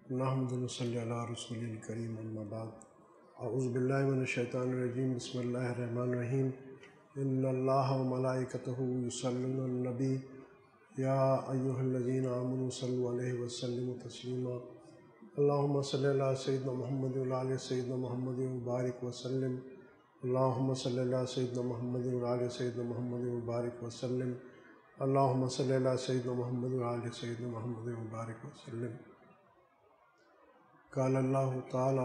نحمد و صلی علی رسول الکریم اما بعد اعوذ باللہ من الشیطان الرجیم بسم اللہ الرحمن الرحیم ان اللہ و ملائکتہ یصلون علی النبی یا ایہا الذین آمنوا صلوا علیہ وسلموا تسلیما اللہم صلی علی سیدنا محمد و علی سیدنا محمد وبارک وسلم اللہم صلی علی سیدنا محمد و علی سیدنا محمد وبارک وسلم اللہم صلی علی سیدنا محمد و علی سیدنا محمد وبارک وسلم۔ قال اللہ تعالی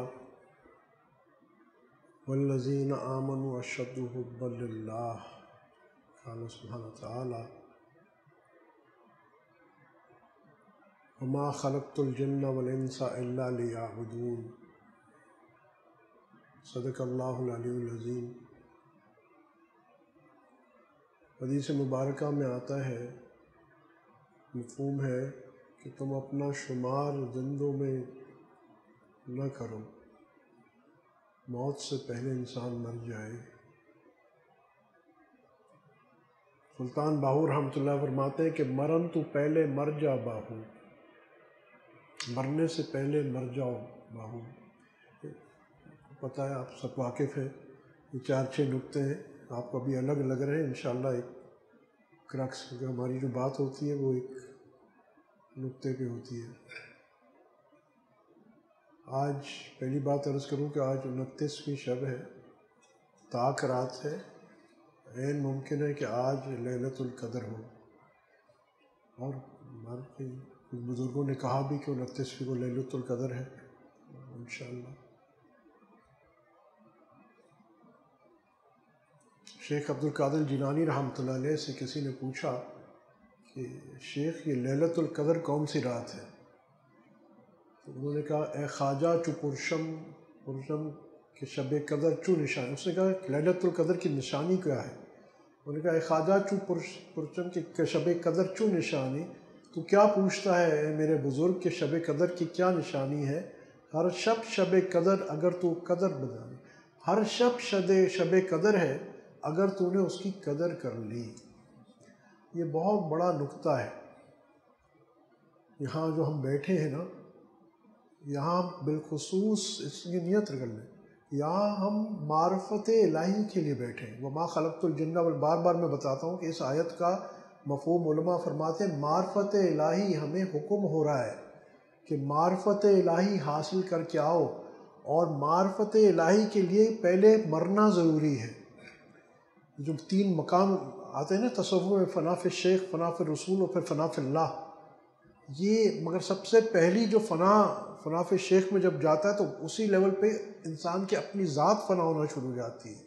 والذین آمنوا اشد حبا للہ، قال سبحانہ تعالی وما خلقت الجن والانس الا لیعبدون، صدق اللہ العلی العظیم۔ حدیث مبارکہ میں آتا ہے، مفہوم ہے کہ تم اپنا شمار زندوں میں نہ کرو، موت سے پہلے انسان مر جائے۔ سلطان باہو رحمۃ اللہ فرماتے ہیں کہ مرن تو پہلے مر جا باہو، مرنے سے پہلے مر جاؤ باہو۔ پتہ ہے، آپ سب واقف ہیں، یہ 4-6 نکتے ہیں، آپ کو ابھی الگ لگ رہے ہیں، انشاءاللہ ایک کرکس، کیونکہ ہماری جو بات ہوتی ہے وہ ایک نکتے پہ ہوتی ہے۔ آج پہلی بات عرض کروں کہ آج 29ویں شب ہے، طاق رات ہے، عین ممکن ہے کہ آج لیلۃ القدر ہو، اور ہمارے بزرگوں نے کہا بھی کہ 29ویں کو لیلۃ القدر ہے انشاءاللہ۔ شیخ عبدالقادر جیلانی رحمۃ اللہ علیہ سے کسی نے پوچھا کہ شیخ یہ لیلۃ القدر کون سی رات ہے؟ تو انہوں نے کہا اے خواجہ چو پرشم کہ شب قدر چو نشانی۔ اس نے کہا لیلۃ القدر کی نشانی کیا ہے؟ انہوں نے کہا اے خواجہ چو پرشم کہ شب قدر چو نشانی، تو کیا پوچھتا ہے اے میرے بزرگ کہ شب قدر کی کیا نشانی ہے؟ ہر شب قدر اگر تو قدر بدانی، ہر شب قدر ہے اگر تو نے اس کی قدر کر لی۔ یہ بہت بڑا نکتہ ہے۔ یہاں جو ہم بیٹھے ہیں نا، یہاں بالخصوص اس کی نیت کر لیں، یہاں ہم معرفت الہی کے لیے بیٹھے ہیں۔ وما خلقت الجن بار بار میں بتاتا ہوں کہ اس آیت کا مفہوم علماء فرماتے ہیں معرفت الہی، ہمیں حکم ہو رہا ہے کہ معرفت الہی حاصل کر کے آؤ، اور معرفت الہی کے لیے پہلے مرنا ضروری ہے۔ جو 3 مقام آتے ہیں نا تصوف میں، فنا فی الشیخ، فنا فی الرسول اور پھر فنا فی اللہ، یہ مگر سب سے پہلی جو فنا فی الشیخ میں جب جاتا ہے تو اسی لیول پہ انسان کی اپنی ذات فنا ہونا شروع ہو جاتی ہے،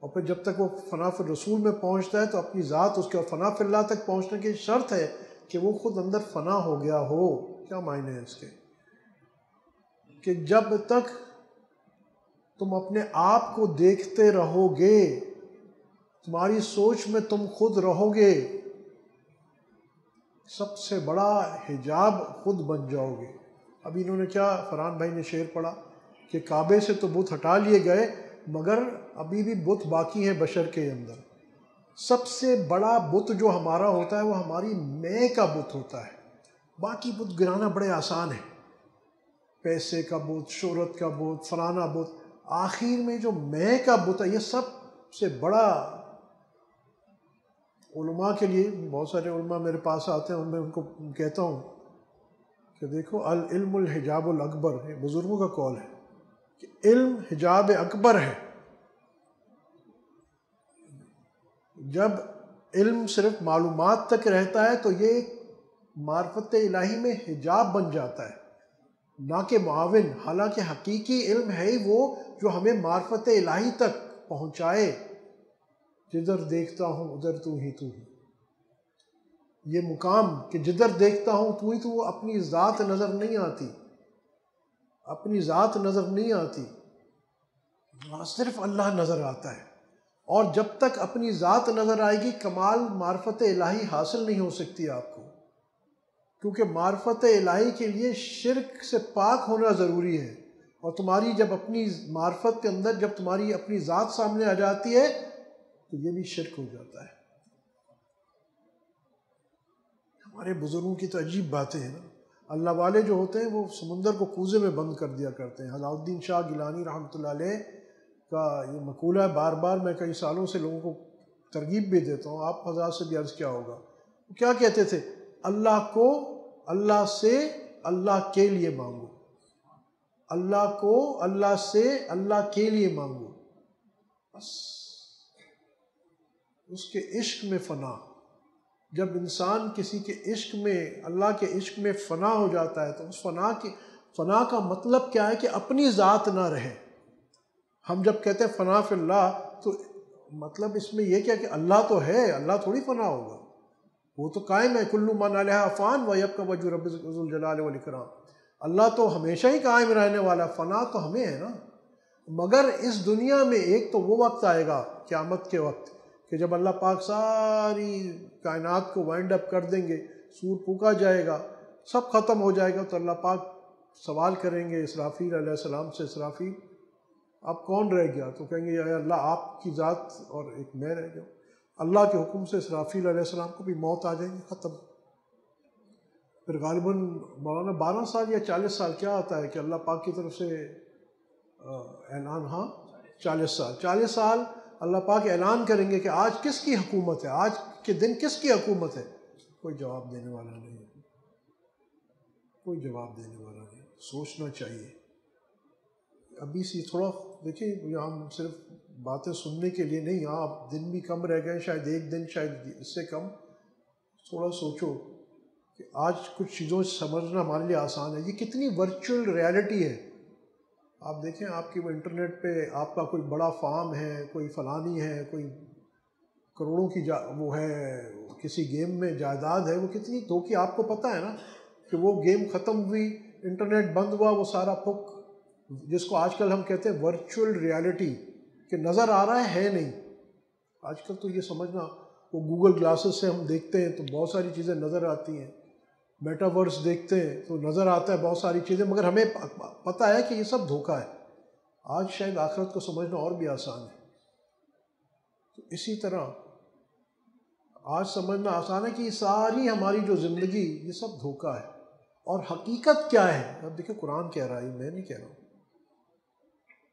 اور پھر جب تک وہ فنا فی الرسول میں پہنچتا ہے تو اپنی ذات اس کے، اور فنا فی اللہ تک پہنچنے کی شرط ہے کہ وہ خود اندر فنا ہو گیا ہو۔ کیا معنی ہے اس کے؟ کہ جب تک تم اپنے آپ کو دیکھتے رہو گے، تمہاری سوچ میں تم خود رہو گے، سب سے بڑا حجاب خود بن جاؤ گے۔ ابھی انہوں نے کیا فرحان بھائی نے شعر پڑھا کہ کعبے سے تو بت ہٹا لیے گئے مگر ابھی بھی بت باقی ہے بشر کے اندر۔ سب سے بڑا بت جو ہمارا ہوتا ہے وہ ہماری میں کا بت ہوتا ہے۔ باقی بت گرانا بڑے آسان ہے، پیسے کا بت، شہرت کا بت، فلانا بت، آخر میں جو میں کا بت ہے یہ سب سے بڑا۔ علماء کے لیے بہت سارے علماء میرے پاس آتے ہیں، میں ان کو کہتا ہوں کہ دیکھو العلم الحجاب الاکبر، یہ بزرگوں کا قول ہے کہ علم حجاب اکبر ہے۔ جب علم صرف معلومات تک رہتا ہے تو یہ معرفت الہی میں حجاب بن جاتا ہے، نہ کہ معاون۔ حالانکہ حقیقی علم ہے ہی وہ جو ہمیں معرفت الہی تک پہنچائے۔ جدھر دیکھتا ہوں ادھر تو ہی تو ہی، یہ مقام کہ جدھر دیکھتا ہوں تو ہی تو، وہ اپنی ذات نظر نہیں آتی، اپنی ذات نظر نہیں آتی، صرف اللہ نظر آتا ہے۔ اور جب تک اپنی ذات نظر آئے گی کمال معرفت الہی حاصل نہیں ہو سکتی آپ کو، کیونکہ معرفت الہی کے لیے شرک سے پاک ہونا ضروری ہے۔ اور تمہاری جب اپنی معرفت کے اندر جب تمہاری اپنی ذات سامنے آ جاتی ہے تو یہ بھی شرک ہو جاتا ہے۔ ہمارے بزرگوں کی تو عجیب باتیں ہیں نا، اللہ والے جو ہوتے ہیں وہ سمندر کو کوزے میں بند کر دیا کرتے ہیں۔ علاؤ الدین شاہ گیلانی رحمۃ اللہ علیہ کا یہ مقولہ ہے، بار بار میں کئی سالوں سے لوگوں کو ترغیب بھی دیتا ہوں، آپ حضرات سے بھی عرض کیا ہوگا، کیا کہتے تھے؟ اللہ کو اللہ سے اللہ کے لیے مانگو، اللہ کو اللہ سے اللہ کے لیے مانگو، بس اس کے عشق میں فنا۔ جب انسان کسی کے عشق میں، اللہ کے عشق میں فنا ہو جاتا ہے تو اس فنا کا مطلب کیا ہے کہ اپنی ذات نہ رہے۔ ہم جب کہتے ہیں فنا فی اللہ تو مطلب اس میں یہ کیا کہ اللہ تو ہے، اللہ تھوڑی فنا ہوگا، وہ تو قائم ہے، کل من علیہا فان ویبقی وجہ ربک ذو الجلال والاکرام، اللہ تو ہمیشہ ہی قائم رہنے والا، فنا تو ہمیں ہے نا۔ مگر اس دنیا میں ایک تو وہ وقت آئے گا قیامت کے وقت کہ جب اللہ پاک ساری کائنات کو وائنڈ اپ کر دیں گے، سور پھونکا جائے گا، سب ختم ہو جائے گا، تو اللہ پاک سوال کریں گے اسرافیل علیہ السلام سے، اسرافیل اب کون رہ گیا؟ تو کہیں گے یا اللہ آپ کی ذات اور ایک میں رہ گیا۔ اللہ کے حکم سے اسرافیل علیہ السلام کو بھی موت آ جائے گی، ختم۔ پھر غالباً مولانا 12 سال یا 40 سال کیا آتا ہے کہ اللہ پاک کی طرف سے اعلان، ہاں 40 سال اللہ پاک اعلان کریں گے کہ آج کس کی حکومت ہے، آج کے دن کس کی حکومت ہے؟ کوئی جواب دینے والا نہیں ہے، کوئی جواب دینے والا نہیں۔ سوچنا چاہیے۔ ابھی سے تھوڑا دیکھیں، یہاں ہم صرف باتیں سننے کے لیے نہیں، یہاں آپ دن بھی کم رہ گئے، شاید ایک دن، شاید اس سے کم۔ تھوڑا سوچو کہ آج کچھ چیزوں سے سمجھنا ہمارے لیے آسان ہے۔ یہ کتنی ورچوئل ریالٹی ہے۔ آپ دیکھیں، آپ کی وہ انٹرنیٹ پہ آپ کا کوئی بڑا فارم ہے، کوئی فلانی ہے، کوئی کروڑوں کی وہ ہے، کسی گیم میں جائیداد ہے، وہ کتنی دھوکی، آپ کو پتہ ہے نا کہ وہ گیم ختم ہوئی، انٹرنیٹ بند ہوا، وہ سارا پھک، جس کو آج کل ہم کہتے ہیں ورچوئل ریالٹی، کہ نظر آ رہا ہے نہیں۔ آج کل تو یہ سمجھنا، وہ گوگل گلاسز سے ہم دیکھتے ہیں تو بہت ساری چیزیں نظر آتی ہیں، میٹاورس دیکھتے ہیں تو نظر آتا ہے بہت ساری چیزیں، مگر ہمیں پتہ ہے کہ یہ سب دھوکہ ہے۔ آج شاید آخرت کو سمجھنا اور بھی آسان ہے۔ تو اسی طرح آج سمجھنا آسان ہے کہ یہ ساری ہماری جو زندگی، یہ سب دھوکہ ہے۔ اور حقیقت کیا ہے؟ اب دیکھیں قرآن کہہ رہا ہے، میں نہیں کہہ رہا ہوں۔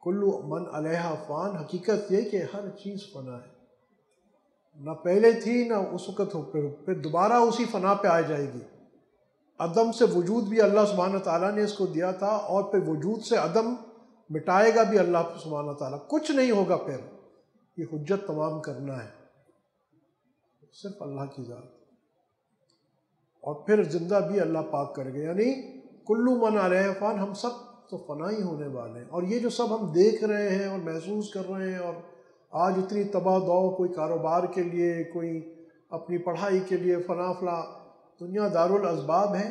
کل من علیہا فان، حقیقت یہ کہ ہر چیز فنا ہے، نہ پہلے تھی نہ اس وقت ہو، پھر دوبارہ اسی فنا پہ آ جائے گی۔ عدم سے وجود بھی اللہ سبحانہ تعالیٰ نے اس کو دیا تھا، اور پھر وجود سے عدم مٹائے گا بھی اللہ سبحانہ تعالیٰ، کچھ نہیں ہوگا پھر۔ یہ حجت تمام کرنا ہے صرف اللہ کی ذات، اور پھر زندہ بھی اللہ پاک کرے گا، یعنی کلو من علیہ فان، ہم سب تو فنا ہی ہونے والے ہیں۔ اور یہ جو سب ہم دیکھ رہے ہیں اور محسوس کر رہے ہیں، اور آج اتنی تباہ دو، کوئی کاروبار کے لیے، کوئی اپنی پڑھائی کے لیے، فلاں فلاں، دنیا دارالاسباب ہے،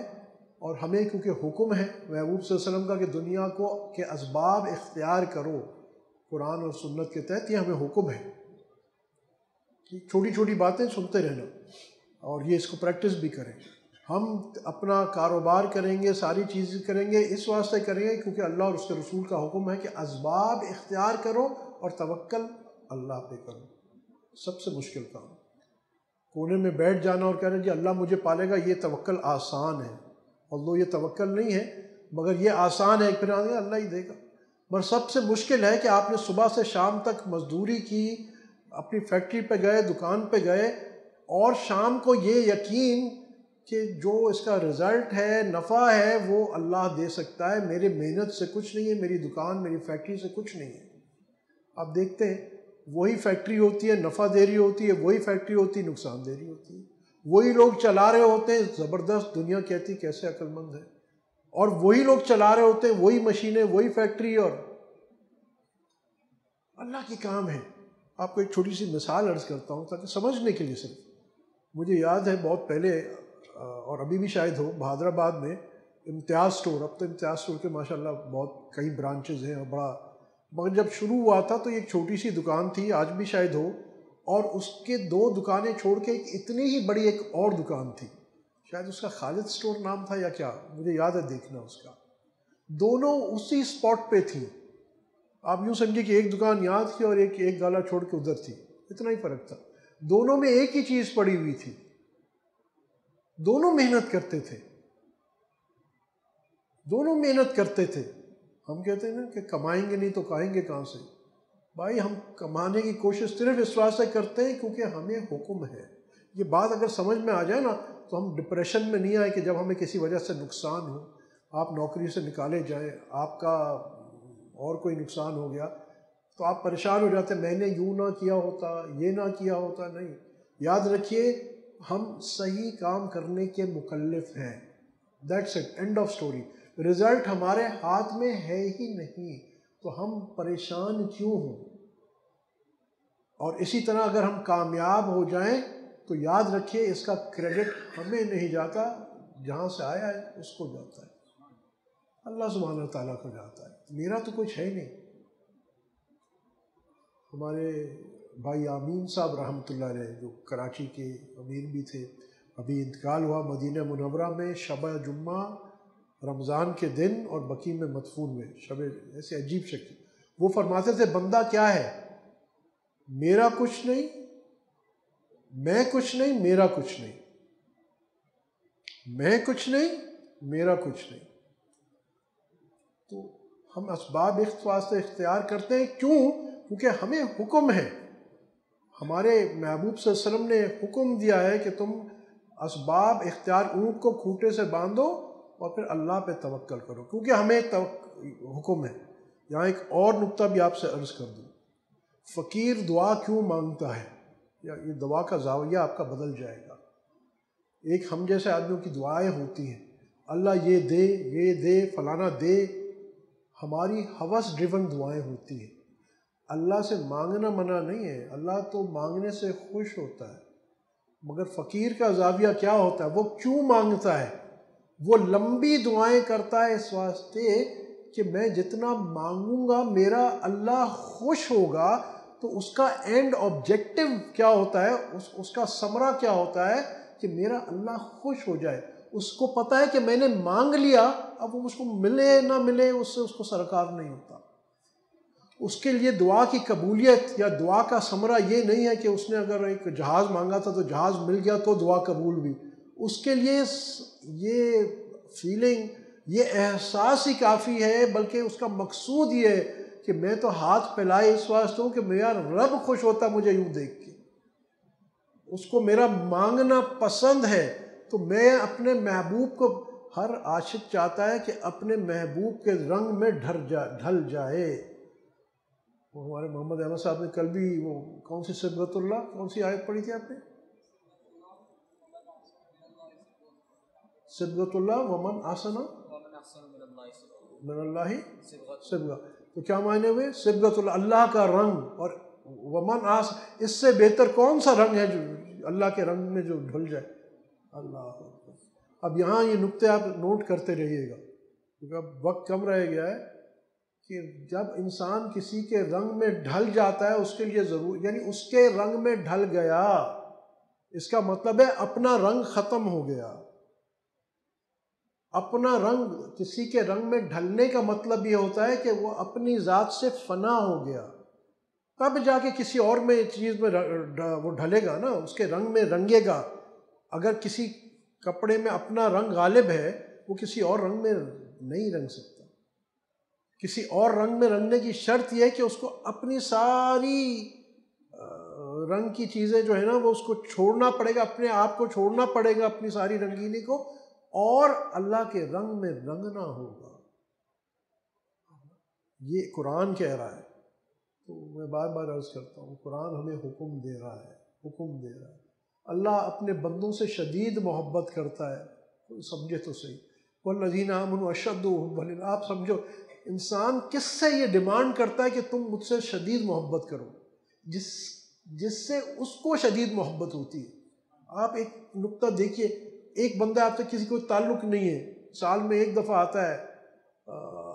اور ہمیں کیونکہ حکم ہے محبوب صلی اللہ علیہ وسلم کا کہ دنیا کو کے اسباب اختیار کرو قرآن اور سنت کے تحت، یہ ہمیں حکم ہے۔ چھوٹی چھوٹی باتیں سنتے رہنا، اور یہ اس کو پریکٹس بھی کریں۔ ہم اپنا کاروبار کریں گے، ساری چیزیں کریں گے، اس واسطے کریں گے کیونکہ اللہ اور اس کے رسول کا حکم ہے کہ اسباب اختیار کرو اور توکل اللہ پہ کرو۔ سب سے مشکل کام کونے میں بیٹھ جانا اور کہنا جی اللہ مجھے پالے گا، یہ توکل آسان ہے، اللہ یہ توکل نہیں ہے، مگر یہ آسان ہے، پھر آگے اللہ ہی دے گا۔ مگر سب سے مشکل ہے کہ آپ نے صبح سے شام تک مزدوری کی، اپنی فیکٹری پہ گئے، دکان پہ گئے، اور شام کو یہ یقین کہ جو اس کا رزلٹ ہے، نفع ہے، وہ اللہ دے سکتا ہے، میرے محنت سے کچھ نہیں ہے، میری دکان، میری فیکٹری سے کچھ نہیں ہے۔ آپ دیکھتے ہیں وہی فیکٹری ہوتی ہے نفع دے رہی ہوتی ہے، وہی فیکٹری ہوتی ہے نقصان دے رہی ہوتی ہے، وہی لوگ چلا رہے ہوتے ہیں، زبردست، دنیا کہتی کیسے عقل مند ہے، اور وہی لوگ چلا رہے ہوتے ہیں، وہی مشینیں، وہی فیکٹری، اور اللہ کی کام ہے۔ آپ کو ایک چھوٹی سی مثال عرض کرتا ہوں تاکہ سمجھنے کے لیے، صرف مجھے یاد ہے بہت پہلے، اور ابھی بھی شاید ہو، بہادر آباد میں امتیاز اسٹور، اب تو امتیاز اسٹور کے ماشاءاللہ بہت کئی برانچز ہیں اور بڑا، مگر جب شروع ہوا تھا تو ایک چھوٹی سی دکان تھی، آج بھی شاید ہو، اور اس کے 2 دکانیں چھوڑ کے ایک اتنی ہی بڑی ایک اور دکان تھی، شاید اس کا خالد اسٹور نام تھا یا کیا، مجھے یاد ہے دیکھنا اس کا، دونوں اسی اسپاٹ پہ تھی۔ آپ یوں سمجھے کہ ایک دکان یہاں تھی اور ایک گالا چھوڑ کے ادھر تھی، اتنا ہی فرق تھا، دونوں میں ایک ہی چیز پڑی ہوئی تھی، دونوں محنت کرتے تھے، دونوں محنت کرتے تھے. ہم کہتے ہیں نا کہ کمائیں گے نہیں تو کھائیں گے کہاں سے. بھائی ہم کمانے کی کوشش صرف اس واسطے کرتے ہیں کیونکہ ہمیں حکم ہے. یہ بات اگر سمجھ میں آ جائے نا تو ہم ڈپریشن میں نہیں آئے کہ جب ہمیں کسی وجہ سے نقصان ہو, آپ نوکری سے نکالے جائیں, آپ کا اور کوئی نقصان ہو گیا تو آپ پریشان ہو جاتے ہیں, میں نے یوں نہ کیا ہوتا, یہ نہ کیا ہوتا. نہیں, یاد رکھیے ہم صحیح کام کرنے کے مکلف ہیں. That's it, and of story. Result ہمارے ہاتھ میں ہے ہی نہیں تو ہم پریشان کیوں ہوں. اور اسی طرح اگر ہم کامیاب ہو جائیں تو یاد رکھیے اس کا کریڈٹ ہمیں نہیں جاتا, جہاں سے آیا ہے اس کو جاتا ہے, اللہ سبحانہ تعالیٰ کو جاتا ہے. میرا تو کچھ ہے نہیں. ہمارے بھائی آمین صاحب رحمۃ اللہ علیہ جو کراچی کے امیر بھی تھے, ابھی انتقال ہوا مدینہ منورہ میں شب جمعہ رمضان کے دن اور بقیع میں مدفون ہوئے. شب ایسے عجیب شکل. وہ فرماتے تھے بندہ کیا ہے, میرا کچھ نہیں, میں کچھ نہیں, میرا کچھ نہیں, میں کچھ نہیں, میرا کچھ نہیں. تو ہم اسباب واسطے اختیار کرتے ہیں. کیوں؟ کیونکہ ہمیں حکم ہے. ہمارے محبوب صلی اللہ علیہ وسلم نے حکم دیا ہے کہ تم اسباب اختیار, اونٹ کو کھوٹے سے باندھو اور پھر اللہ پہ توکل کرو, کیونکہ ہمیں حکم ہے. یہاں ایک اور نقطہ بھی آپ سے عرض کر دوں. فقیر دعا کیوں مانگتا ہے, یا یہ دعا کا زاویہ آپ کا بدل جائے گا. ایک ہم جیسے آدمیوں کی دعائیں ہوتی ہیں, اللہ یہ دے, یہ دے, فلانا دے. ہماری ہوس ڈریون دعائیں ہوتی ہیں. اللہ سے مانگنا منع نہیں ہے, اللہ تو مانگنے سے خوش ہوتا ہے. مگر فقیر کا زاویہ کیا ہوتا ہے, وہ کیوں مانگتا ہے؟ وہ لمبی دعائیں کرتا ہے اس واسطے کہ میں جتنا مانگوں گا میرا اللہ خوش ہوگا. تو اس کا اینڈ آبجیکٹو کیا ہوتا ہے, اس کا ثمرہ کیا ہوتا ہے کہ میرا اللہ خوش ہو جائے. اس کو پتہ ہے کہ میں نے مانگ لیا, اب وہ اس کو ملے نہ ملے اس سے اس کو سرکار نہیں ہوتا. اس کے لیے دعا کی قبولیت یا دعا کا ثمرہ یہ نہیں ہے کہ اس نے اگر ایک جہاز مانگا تھا تو جہاز مل گیا تو دعا قبول ہوئی. اس کے لیے یہ فیلنگ, یہ احساس ہی کافی ہے. بلکہ اس کا مقصود یہ ہے کہ میں تو ہاتھ پھیلائے اس واسطے ہوں کہ میرا رب خوش ہوتا مجھے یوں دیکھ کے, اس کو میرا مانگنا پسند ہے. تو میں اپنے محبوب کو, ہر عاشق چاہتا ہے کہ اپنے محبوب کے رنگ میں ڈھل جائے. وہ ہمارے محمد احمد صاحب نے کل بھی وہ کون سی صبغۃ اللہ, کون سی آیت پڑھی تھی آپ نے؟ صبغۃ اللہ ومن احسن من اللہ صبغہ. تو کیا معنی ہوئے؟ صبغۃ اللہ, اللہ کا رنگ. اور ومن احسن, اس سے بہتر کون سا رنگ ہے جو اللہ کے رنگ میں جو ڈھل جائے؟ اللہ. اب یہاں یہ نقطے آپ نوٹ کرتے رہیے گا کیونکہ اب وقت کم رہ گیا ہے. کہ جب انسان کسی کے رنگ میں ڈھل جاتا ہے اس کے لیے ضرور, یعنی اس کے رنگ میں ڈھل گیا, اس کا مطلب ہے اپنا رنگ ختم ہو گیا. اپنا رنگ, کسی کے رنگ میں ڈھلنے کا مطلب یہ ہوتا ہے کہ وہ اپنی ذات سے فنا ہو گیا. تب جا کے کسی اور میں چیز میں وہ ڈھلے گا نا, اس کے رنگ میں رنگے گا. اگر کسی کپڑے میں اپنا رنگ غالب ہے وہ کسی اور رنگ میں نہیں رنگ سکتا. کسی اور رنگ میں رنگنے کی شرط یہ ہے کہ اس کو اپنی ساری رنگ کی چیزیں جو ہے نا وہ اس کو چھوڑنا پڑے گا, اپنے آپ کو چھوڑنا پڑے گا, اپنی ساری رنگینی کو, اور اللہ کے رنگ میں رنگنا ہوگا. یہ قرآن کہہ رہا ہے. تو میں بار بار عرض کرتا ہوں, قرآن ہمیں حکم دے رہا ہے, حکم دے رہا ہے. اللہ اپنے بندوں سے شدید محبت کرتا ہے. کوئی سمجھے تو صحیح. والذین آمنوا اشد حبا للہ. آپ سمجھو انسان کس سے یہ ڈیمانڈ کرتا ہے کہ تم مجھ سے شدید محبت کرو؟ جس سے اس کو شدید محبت ہوتی ہے. آپ ایک نقطہ دیکھیے, ایک بندہ آپ سے کسی کو تعلق نہیں ہے, سال میں ایک دفعہ آتا ہے,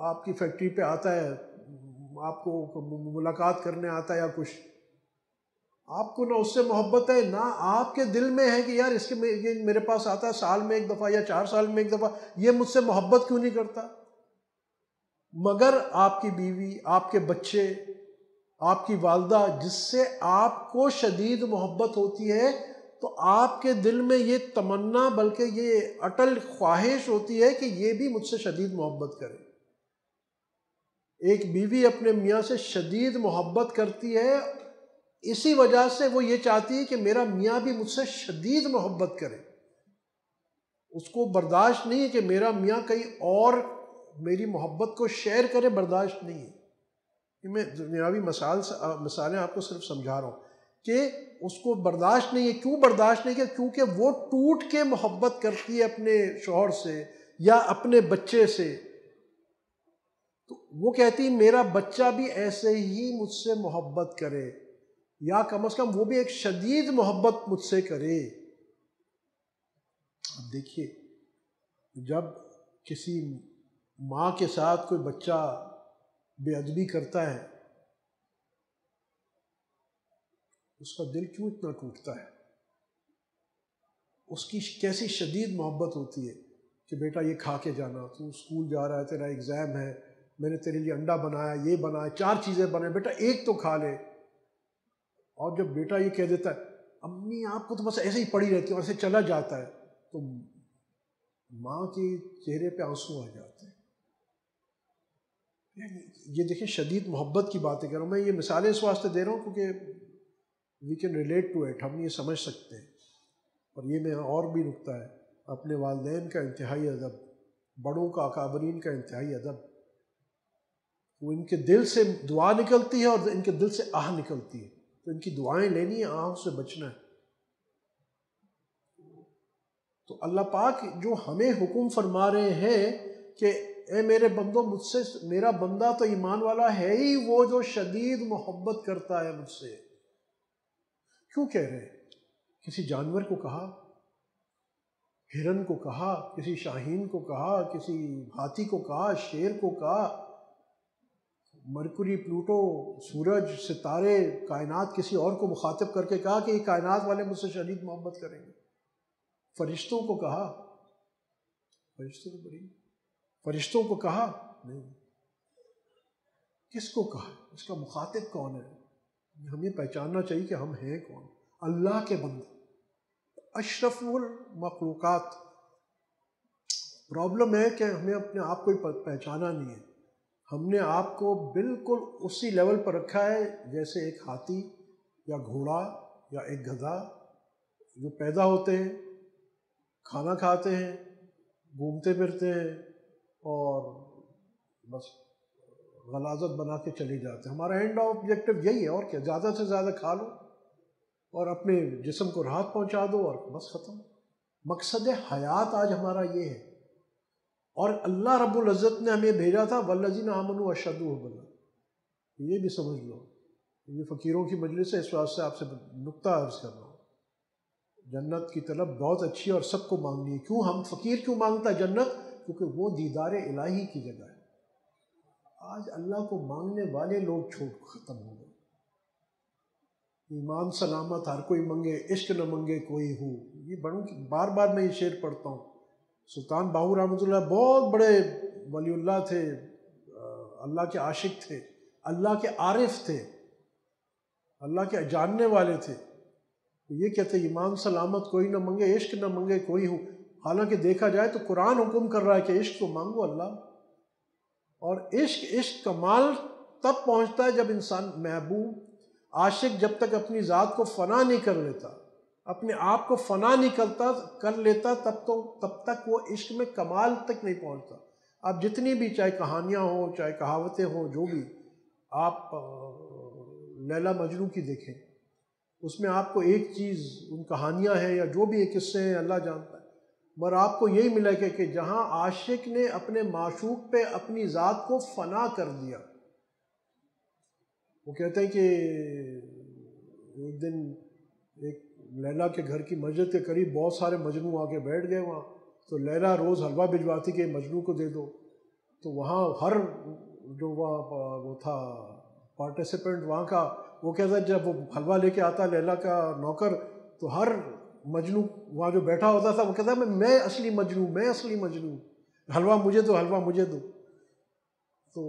آپ کی فیکٹری پہ آتا ہے, آپ کو ملاقات کرنے آتا ہے یا کچھ, آپ کو نہ اس سے محبت ہے نہ آپ کے دل میں ہے کہ یار اس کے یہ میرے پاس آتا ہے سال میں ایک دفعہ یا 4 سال میں ایک دفعہ, یہ مجھ سے محبت کیوں نہیں کرتا؟ مگر آپ کی بیوی, آپ کے بچے, آپ کی والدہ, جس سے آپ کو شدید محبت ہوتی ہے, تو آپ کے دل میں یہ تمنا بلکہ یہ اٹل خواہش ہوتی ہے کہ یہ بھی مجھ سے شدید محبت کرے۔ ایک بیوی اپنے میاں سے شدید محبت کرتی ہے، اسی وجہ سے وہ یہ چاہتی ہے کہ میرا میاں بھی مجھ سے شدید محبت کرے۔ اس کو برداشت نہیں ہے کہ میرا میاں کہیں اور میری محبت کو شیئر کرے، برداشت نہیں ہے۔ میں دنیاوی مثالیں آپ کو صرف سمجھا رہا ہوں کہ اس کو برداشت نہیں ہے۔ کیوں برداشت نہیں ہے؟ کیونکہ وہ ٹوٹ کے محبت کرتی ہے اپنے شوہر سے یا اپنے بچے سے، تو وہ کہتی ہے میرا بچہ بھی ایسے ہی مجھ سے محبت کرے، یا کم از کم وہ بھی ایک شدید محبت مجھ سے کرے۔ اب دیکھیے، جب کسی ماں کے ساتھ کوئی بچہ بے ادبی کرتا ہے، اس کا دل کیوں اتنا ٹوٹتا ہے؟ اس کی کیسی شدید محبت ہوتی ہے کہ بیٹا یہ کھا کے جانا، تو اسکول جا رہا ہے، تیرا ایگزام ہے، میں نے تیرے لیے انڈا بنایا، یہ بنایا، 4 چیزیں بنائیں، بیٹا ایک تو کھا لے۔ اور جب بیٹا یہ کہہ دیتا ہے امی آپ کو تو بس ایسے ہی پڑی رہتی ہے، اور ایسے چلا جاتا ہے، تو ماں کے چہرے پہ آنسو آ جاتے ہیں۔ یہ دیکھیں شدید محبت کی باتیں کر رہا ہوں میں، یہ مثالیں اس واسطے دے رہا ہوں کیونکہ we can relate to it, ہم یہ سمجھ سکتے ہیں۔ اور یہ میں اور بھی نکتہ ہے، اپنے والدین کا انتہائی ادب، بڑوں کا، اکابرین کا انتہائی ادب، وہ ان کے دل سے دعا نکلتی ہے اور ان کے دل سے آہ نکلتی ہے، تو ان کی دعائیں لینی ہیں، آہ سے بچنا ہے۔ تو اللہ پاک جو ہمیں حکم فرما رہے ہیں کہ اے میرے بندو، مجھ سے میرا بندہ تو ایمان والا ہے ہی وہ جو شدید محبت کرتا ہے مجھ سے۔ کیوں کہہ رہے ہیں؟ کسی جانور کو کہا، ہرن کو کہا، کسی شاہین کو کہا، کسی ہاتھی کو کہا، شیر کو کہا، مرکری، پلوٹو، سورج، ستارے، کائنات، کسی اور کو مخاطب کر کے کہا کہ یہ کائنات والے مجھ سے شدید محبت کریں گے۔ فرشتوں کو کہا، فرشتوں کو کہا نہیں۔ کس کو کہا؟ اس کا مخاطب کون ہے؟ ہمیں پہچاننا چاہیے کہ ہم ہیں کون۔ اللہ کے بندے، اشرف المخلوقات۔ پرابلم ہے کہ ہمیں اپنے آپ کو پہچانا نہیں ہے، ہم نے آپ کو بالکل اسی لیول پر رکھا ہے جیسے ایک ہاتھی یا گھوڑا یا ایک گدھا جو پیدا ہوتے ہیں، کھانا کھاتے ہیں، گھومتے پھرتے ہیں اور بس غلاظت بنا کے چلے جاتے ہیں۔ ہمارا اینڈ آبجیکٹو یہی ہے، اور کیا، زیادہ سے زیادہ کھا لو اور اپنے جسم کو راحت پہنچا دو اور بس ختم۔ مقصد حیات آج ہمارا یہ ہے، اور اللہ رب العزت نے ہمیں بھیجا تھا والذین آمنوا اشد حبا اللہ۔ یہ بھی سمجھ لو، یہ فقیروں کی مجلس ہے، اس واسطے آپ سے نکتہ عرض کر رہا ہوں۔ جنت کی طلب بہت اچھی ہے اور سب کو مانگنی ہے۔ کیوں ہم فقیر کیوں مانگتا ہے جنت؟ کیونکہ وہ دیدار الہی کی جگہ ہے۔ آج اللہ کو مانگنے والے لوگ ختم ہو گئے۔ ایمان سلامت ہر کوئی منگے، عشق نہ منگے کوئی ہو۔ یہ بار بار میں یہ شعر پڑھتا ہوں۔ سلطان باہو رحمۃ اللہ بہت بڑے ولی اللہ تھے، اللہ کے عاشق تھے، اللہ کے عارف تھے، اللہ کے جاننے والے تھے۔ یہ کہتے ایمان سلامت کوئی نہ منگے، عشق نہ منگے کوئی ہو۔ حالانکہ دیکھا جائے تو قرآن حکم کر رہا ہے کہ عشق تو مانگو اللہ، اور عشق کمال تب پہنچتا ہے جب انسان محبوب عاشق جب تک اپنی ذات کو فنا نہیں کر لیتا، اپنے آپ کو فنا نہیں کر لیتا، تب تک وہ عشق میں کمال تک نہیں پہنچتا۔ آپ جتنی بھی چاہے کہانیاں ہوں، چاہے کہاوتیں ہوں، جو بھی آپ لیلا مجنوں کی دیکھیں، اس میں آپ کو ایک چیز، ان کہانیاں ہیں یا جو بھی ایک قصے ہیں اللہ جانتا ہے، مگر آپ کو یہی ملا کہ جہاں عاشق نے اپنے معشوق پہ اپنی ذات کو فنا کر دیا۔ وہ کہتے ہیں کہ ایک دن ایک لیلا کے گھر کی مسجد کے قریب بہت سارے مجنوں آ کے بیٹھ گئے وہاں، تو لیلا روز حلوہ بھجواتی کہ مجنوں کو دے دو، تو وہاں ہر جو وہ تھا پارٹیسپینٹ وہاں کا، وہ کہتا جب وہ حلوہ لے کے آتا لیلا کا نوکر، تو ہر مجنوں وہاں جو بیٹھا ہوتا تھا وہ کہتا میں اصلی مجنوں، حلوہ مجھے دو، حلوہ مجھے دو۔ تو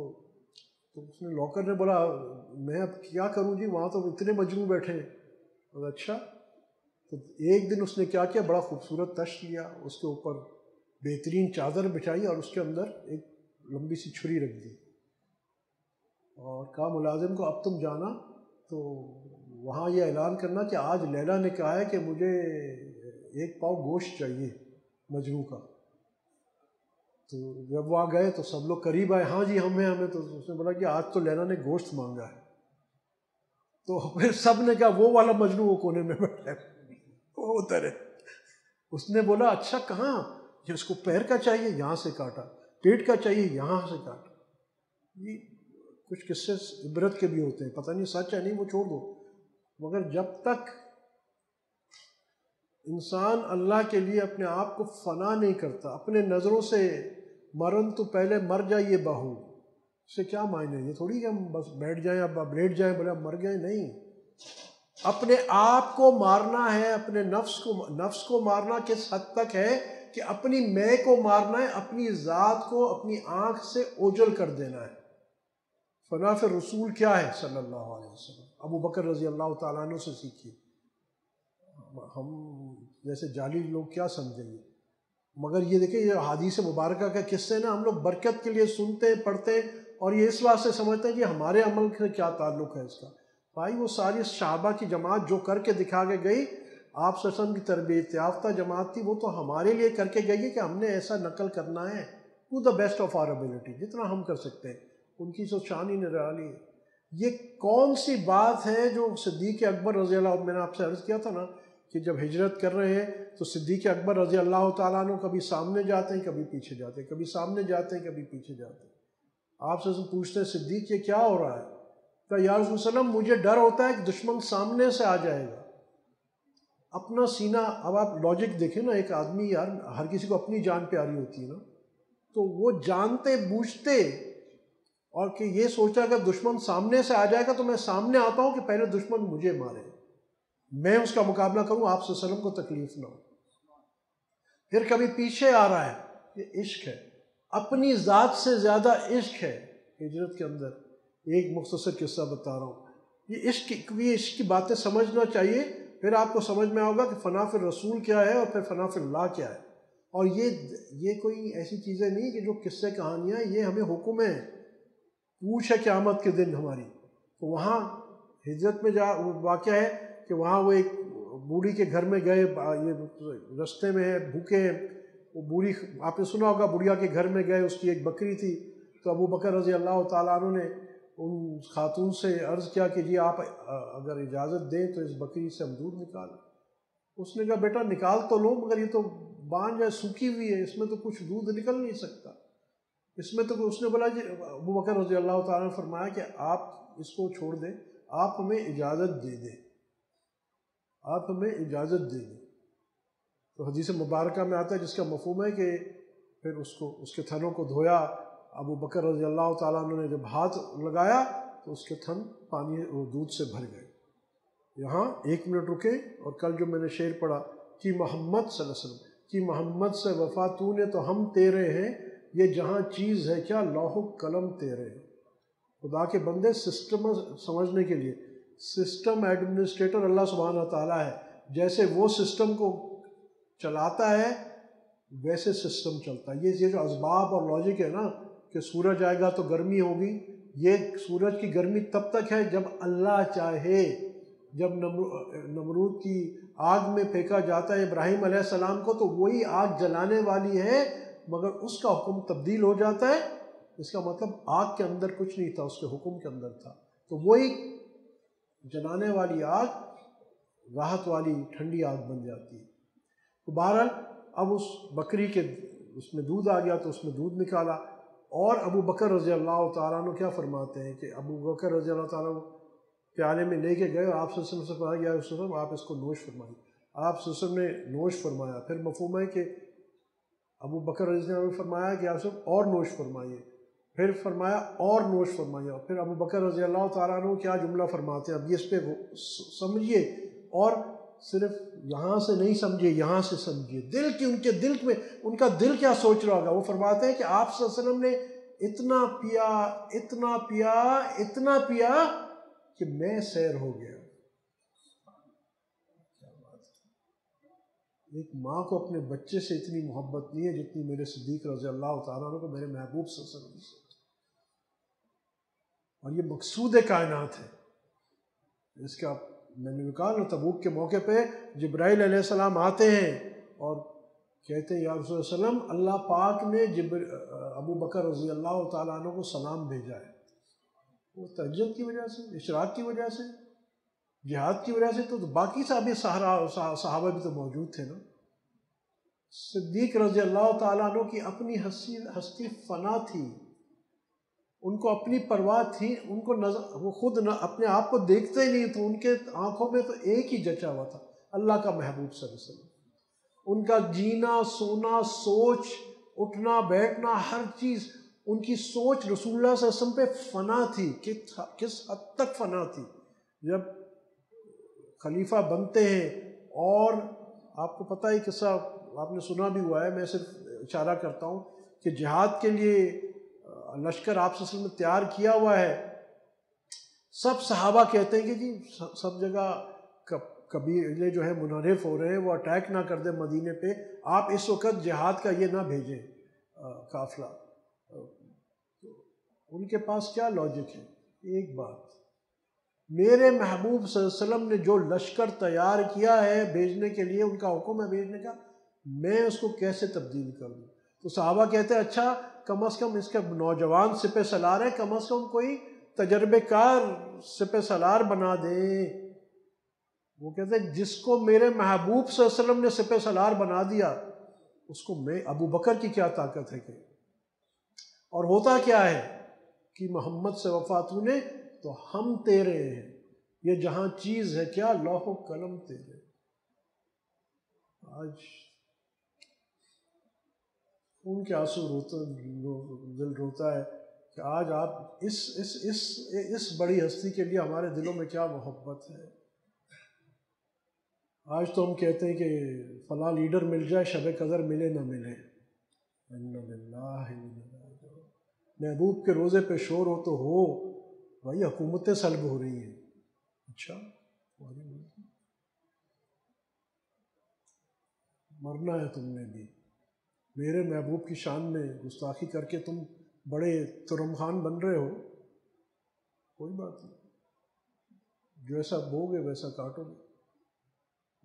اس نے نوکر نے بولا میں اب کیا کروں جی، وہاں تو اتنے مجنوں بیٹھے ہیں۔ اچھا، تو ایک دن اس نے کیا کیا، بڑا خوبصورت تشت لیا، اس کے اوپر بہترین چادر بچھائی اور اس کے اندر ایک لمبی سی چھری رکھ دی اور کہا ملازم کو اب تم جانا تو وہاں یہ اعلان کرنا کہ آج لیلا نے کہا ہے کہ مجھے 1 پاؤ گوشت چاہیے مجروح کا۔ تو جب وہاں گئے تو سب لوگ قریب آئے، ہاں جی ہمیں تو اس نے بولا کہ آج تو لیلا نے گوشت مانگا ہے۔ تو پھر سب نے کہا وہ والا مجنون وہ کونے میں بیٹھا ہے، وہ ادھر ہے۔ اس نے بولا اچھا کہاں، یہ اس کو پیر کا چاہیے، یہاں سے کاٹا، پیٹ کا چاہیے، یہاں سے کاٹا۔ یہ کچھ قصے عبرت کے بھی ہوتے ہیں، پتہ نہیں سچ ہے نہیں وہ چھوڑ دو، مگر جب تک انسان اللہ کے لیے اپنے آپ کو فنا نہیں کرتا، اپنے نظروں سے مرن تو پہلے مر جائیے بہو، اس سے کیا معنی ہے؟ یہ تھوڑی کہ ہم بس بیٹھ جائیں اب لیٹ جائیں بولے ہم مر گئے، نہیں، اپنے آپ کو مارنا ہے، اپنے نفس کو مارنا کس حد تک ہے کہ اپنی میں کو مارنا ہے، اپنی ذات کو اپنی آنکھ سے اوجھل کر دینا ہے۔ فنا فی رسول کیا ہے صلی اللہ علیہ وسلم، ابو بکر رضی اللہ تعالیٰ عنہ سے سیکھیے۔ ہم جیسے جعلی لوگ کیا سمجھیں گے، مگر یہ دیکھیں یہ حدیث مبارکہ کا قصے نا ہم لوگ برکت کے لیے سنتے ہیں پڑھتے ہیں اور یہ اس واسطے سمجھتے ہیں کہ ہمارے عمل سے کیا تعلق ہے اس کا۔ بھائی وہ ساری صحابہ کی جماعت جو کر کے دکھا کے گئی، آپ صلی اللہ علیہ وسلم کی تربیت یافتہ جماعت تھی، وہ تو ہمارے لیے کر کے گئی ہے کہ ہم نے ایسا نقل کرنا ہے to the best of our ability, جتنا ہم کر سکتے ہیں۔ ان کی تو شان ہی نرالی ہے۔ یہ کون سی بات ہے جو صدیق اکبر رضی اللہ عنہ، میں نے آپ سے عرض کیا تھا نا کہ جب ہجرت کر رہے ہیں تو صدیق اکبر رضی اللہ تعالیٰ عنہ کبھی سامنے جاتے ہیں کبھی پیچھے جاتے ہیں، کبھی سامنے جاتے ہیں کبھی پیچھے جاتے ہیں۔ آپ سے پوچھتے ہیں صدیق یہ کیا ہو رہا ہے؟ کہ یا رسول اللہ وسلم مجھے ڈر ہوتا ہے کہ دشمن سامنے سے آ جائے گا۔ اپنا سینہ، اب آپ لاجک دیکھیں نا، ایک آدمی یار ہر کسی کو اپنی جان پیاری ہوتی ہے نا، تو وہ جانتے بوجھتے اور کہ یہ سوچا کہ دشمن سامنے سے آ جائے گا تو میں سامنے آتا ہوں کہ پہلے دشمن مجھے مارے، میں اس کا مقابلہ کروں، آپ صلی اللہ علیہ وسلم کو تکلیف نہ ہو۔ پھر کبھی پیچھے آ رہا ہے، یہ عشق ہے، اپنی ذات سے زیادہ عشق ہے ہجرت کے اندر۔ ایک مختصر قصہ بتا رہا ہوں، یہ عشق کی باتیں سمجھنا چاہیے، پھر آپ کو سمجھ میں آؤگا کہ فنا فی الرسول کیا ہے اور پھر فنا فی اللہ کیا ہے۔ اور یہ کوئی ایسی چیزیں نہیں کہ جو قصے کہانیاں، یہ ہمیں حکم ہے، پوچھ ہے قیامت کے دن ہماری۔ تو وہاں ہجرت میں واقعہ ہے کہ وہاں وہ ایک بوڑھی کے گھر میں گئے، یہ رستے میں ہے، بھوکے ہیں، وہ بوڑھی، آپ نے سنا ہوگا بڑھیا کے گھر میں گئے، اس کی ایک بکری تھی، تو ابو بکر رضی اللہ تعالیٰ عنہ نے ان خاتون سے عرض کیا کہ جی آپ اگر اجازت دیں تو اس بکری سے ہم دودھ نکالیں۔ اس نے کہا بیٹا نکال تو لو، مگر یہ تو بانجھ ہے، سوکھی ہوئی ہے، اس میں تو کچھ دودھ نکل نہیں سکتا، اس میں تو۔ اس نے بولا جی، ابو بکر رضی اللہ تعالیٰ نے فرمایا کہ آپ اس کو چھوڑ دیں، آپ ہمیں اجازت دے دیں، آپ ہمیں اجازت دے دیں۔ تو حدیث مبارکہ میں آتا ہے جس کا مفہوم ہے کہ پھر اس کے تھنوں کو دھویا۔ ابو بکر رضی اللہ تعالیٰ عنہ نے جب ہاتھ لگایا تو اس کے تھن پانی اور دودھ سے بھر گئے۔ یہاں 1 منٹ رکے، اور کل جو میں نے شعر پڑھا کہ محمد صلی اللہ علیہ وسلم کہ محمد سے وفا تو نے تو ہم تیرے ہیں، یہ جہاں چیز ہے کیا لوح و قلم تیرے ہیں۔ خدا کے بندے سسٹم سمجھنے کے لیے، سسٹم ایڈمنسٹریٹر اللہ سبحانہ تعالیٰ ہے، جیسے وہ سسٹم کو چلاتا ہے ویسے سسٹم چلتا ہے۔ یہ جو اسباب اور لاجک ہے نا کہ سورج آئے گا تو گرمی ہوگی، یہ سورج کی گرمی تب تک ہے جب اللہ چاہے۔ جب نمرود کی آگ میں پھینکا جاتا ہے ابراہیم علیہ السلام کو، تو وہی آگ جلانے والی ہے، مگر اس کا حکم تبدیل ہو جاتا ہے، اس کا مطلب آگ کے اندر کچھ نہیں تھا، اس کے حکم کے اندر تھا، تو وہی جلانے والی آگ راحت والی ٹھنڈی آگ بن جاتی ہے۔ تو بہرحال اب اس بکری کے اس میں دودھ آ گیا تو اس میں دودھ نکالا، اور ابو بکر رضی اللہ تعالیٰ عنہ کیا فرماتے ہیں کہ ابو بکر رضی اللہ تعالیٰ عنہ پیالے میں لے کے گئے اور آپ صلی اللہ علیہ وسلم سے فرمایا یا رسول اللہ آپ اس کو نوش فرمائیے۔ آپ صلی اللہ علیہ وسلم نے نوش فرمایا۔ پھر مفہوم ہے کہ ابو بکر رضی اللہ عنہ نے فرمایا کہ آپ سب اور نوش فرمائیے، پھر فرمایا اور نوش فرمائیے، اور پھر ابو بکر رضی اللہ تعالیٰ عنہ کیا جملہ فرماتے ہیں، اب یہ اس پہ سمجھیے، اور صرف یہاں سے نہیں سمجھیے، یہاں سے سمجھیے، دل کی، ان کے دل میں ان کا دل کیا سوچ رہا ہوگا۔ وہ فرماتے ہیں کہ آپ صلی اللہ علیہ وسلم نے اتنا پیا، اتنا پیا، اتنا پیا کہ میں سیر ہو گیا۔ ایک ماں کو اپنے بچے سے اتنی محبت نہیں ہے جتنی میرے صدیق رضی اللہ تعالیٰ عنہ کو میرے محبوب صلی اللہ علیہ وسلم سے. اور یہ مقصود کائنات ہے. اس کا میں نے کہا نا تبوک کے موقع پہ جبرائیل علیہ السلام آتے ہیں اور کہتے ہیں یا رسول اللہ علیہ وسلم اللہ پاک نے ابو بکر رضی اللہ تعالیٰ عنہ کو سلام بھیجا ہے. وہ تہجد کی وجہ سے، اشراق کی وجہ سے، جہاد کی وجہ سے. تو باقی صحابہ بھی تو موجود تھے نا. صدیق رضی اللہ تعالیٰ عنہ کی اپنی ہستی فنا تھی، ان کو اپنی پرواہ تھی، ان کو وہ خود اپنے آپ کو دیکھتے ہی نہیں تو ان کے آنکھوں میں تو ایک ہی جچا ہوا تھا، اللہ کا محبوب صلی اللہ علیہ وسلم. ان کا جینا سونا، سوچ، اٹھنا بیٹھنا، ہر چیز ان کی سوچ رسول اللہ صلی اللہ علیہ وسلم پہ فنا تھی. کس حد تک فنا تھی؟ جب خلیفہ بنتے ہیں اور آپ کو پتہ ہی قصہ آپ نے سنا بھی ہوا ہے، میں صرف اشارہ کرتا ہوں کہ جہاد کے لیے لشکر آپ صلی اللہ علیہ وسلم نے تیار کیا ہوا ہے. سب صحابہ کہتے ہیں کہ جی سب جگہ قبیلے جو ہے منحرف ہو رہے ہیں، وہ اٹیک نہ کر دیں مدینے پہ، آپ اس وقت جہاد کا یہ نہ بھیجیں قافلہ. ان کے پاس کیا لاجک ہے؟ ایک بات، میرے محبوب صلی اللہ علیہ وسلم نے جو لشکر تیار کیا ہے بھیجنے کے لیے، ان کا حکم ہے بھیجنے کا، میں اس کو کیسے تبدیل کر دوں؟ تو صحابہ کہتے ہیں اچھا کم از کم اس کا نوجوان سپہ سالار ہے، کم از کم کوئی تجربے کار سپہ سالار بنا دیں. وہ کہتے ہیں جس کو میرے محبوب صلی اللہ علیہ وسلم نے سپہ سالار بنا دیا، اس کو میں ابو بکر کی کیا طاقت ہے کہ. اور ہوتا کیا ہے کہ محمد سے وفات ہونے تو ہم تیرے ہیں، یہ جہاں چیز ہے کیا لوح و قلم تیرے. آج ان کے آنسو دل روتا ہے کہ آج آپ اس بڑی ہستی کے لیے ہمارے دلوں میں کیا محبت ہے. آج تو ہم کہتے ہیں کہ فلاں لیڈر مل جائے شب قدر ملے نہ ملے. محبوب کے روزے پہ شور ہو تو ہو بھائی، حکومتیں سلب ہو رہی ہیں. اچھا مرنا ہے تم نے بھی، میرے محبوب کی شان میں گستاخی کر کے تم بڑے ترم خان بن رہے ہو. کوئی بات نہیں، جیسا بوگے ویسا کاٹو گے.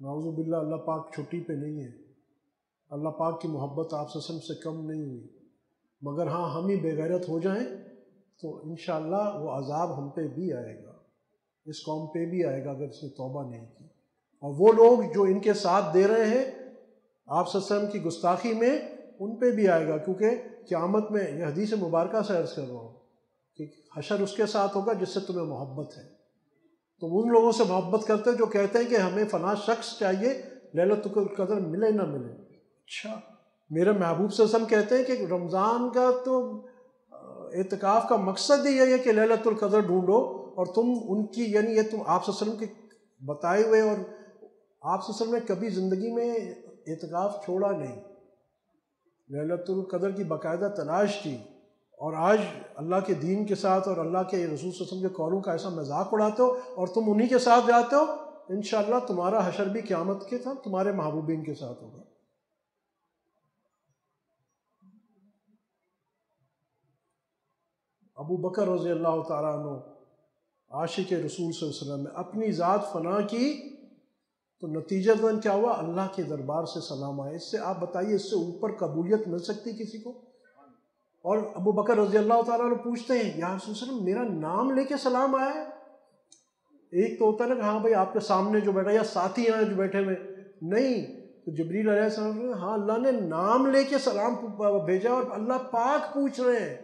نعوذ باللہ، اللہ پاک چھٹی پہ نہیں ہے. اللہ پاک کی محبت آپ سے کم نہیں ہوئی. مگر ہاں ہم ہی بے غیرت ہو جائیں تو انشاءاللہ وہ عذاب ہم پہ بھی آئے گا، اس قوم پہ بھی آئے گا اگر اس نے توبہ نہیں کی. اور وہ لوگ جو ان کے ساتھ دے رہے ہیں آپ صلی اللہ علیہ وسلم کی گستاخی میں، ان پہ بھی آئے گا. کیونکہ قیامت میں یہ حدیث مبارکہ سے عرض کر رہا ہوں کہ حشر اس کے ساتھ ہوگا جس سے تمہیں محبت ہے. تو ان لوگوں سے محبت کرتے جو کہتے ہیں کہ ہمیں فلاں شخص چاہیے لیلۃ القدر ملے نہ ملے. اچھا میرے محبوب صلی اللہ علیہ وسلم کہتے ہیں کہ رمضان کا تو اعتکاف کا مقصد ہی ہے کہ لیلۃ القدر ڈھونڈو، اور تم ان کی یعنی یہ تم آپ صلی اللہ علیہ وسلم کے بتائے ہوئے، اور آپ صلی اللہ علیہ وسلم نے کبھی زندگی میں اعتکاف چھوڑا نہیں، لیلۃ القدر کی باقاعدہ تلاش کی. اور آج اللہ کے دین کے ساتھ اور اللہ کے رسول صلی اللہ علیہ وسلم کے قولوں کا ایسا مذاق اڑاتے ہو اور تم انہی کے ساتھ جاتے ہو. انشاءاللہ تمہارا حشر بھی قیامت کے ساتھ تمہارے محبوبین کے ساتھ ہوگا. ابو بکر رضی اللہ تعالیٰ عنہ عاشق رسول صلی اللہ علیہ وسلم نے اپنی ذات فنا کی تو نتیجتاً کیا ہوا؟ اللہ کے دربار سے سلام آئے. اس سے آپ بتائیے اس سے اوپر قبولیت مل سکتی کسی کو؟ اور ابو بکر رضی اللہ تعالیٰ عنہ پوچھتے ہیں یا رسول اللہ میرا نام لے کے سلام آیا ہے؟ ایک تو ہوتا ہے نا کہ ہاں بھائی آپ کے سامنے جو بیٹھا یا ساتھی ہیں جو بیٹھے ہوئے، نہیں. تو جبریل علیہ السلام نے ہاں اللہ نے نام لے کے سلام بھیجا، اور اللہ پاک پوچھ رہے ہیں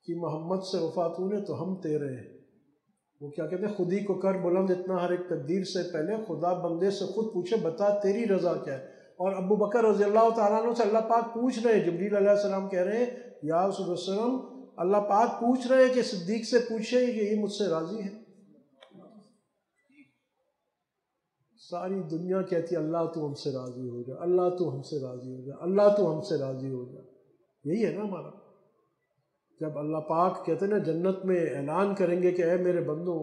کہ محمد سے وفات ہونے تو ہم تیرے ہیں. وہ کیا کہتے ہیں؟ خودی کو کر بلند اتنا ہر ایک تقدیر سے پہلے، خدا بندے سے خود پوچھے بتا تیری رضا کیا ہے. اور ابو بکر رضی اللہ تعالیٰ عنہ سے اللہ پاک پوچھ رہے ہیں، جبریل علیہ السلام کہہ رہے ہیں یا رسول اللہ صلی اللہ علیہ وسلم اللہ پاک پوچھ رہے ہیں کہ صدیق سے پوچھے کہ یہ مجھ سے راضی ہے. ساری دنیا کہتی ہے اللہ تو ہم سے راضی ہو جا، اللہ تو ہم سے راضی ہو جا، اللہ تو ہم سے راضی ہو جا. یہی ہے نا ہمارا. جب اللہ پاک کہتے ہیں نا جنت میں اعلان کریں گے کہ اے میرے بندوں،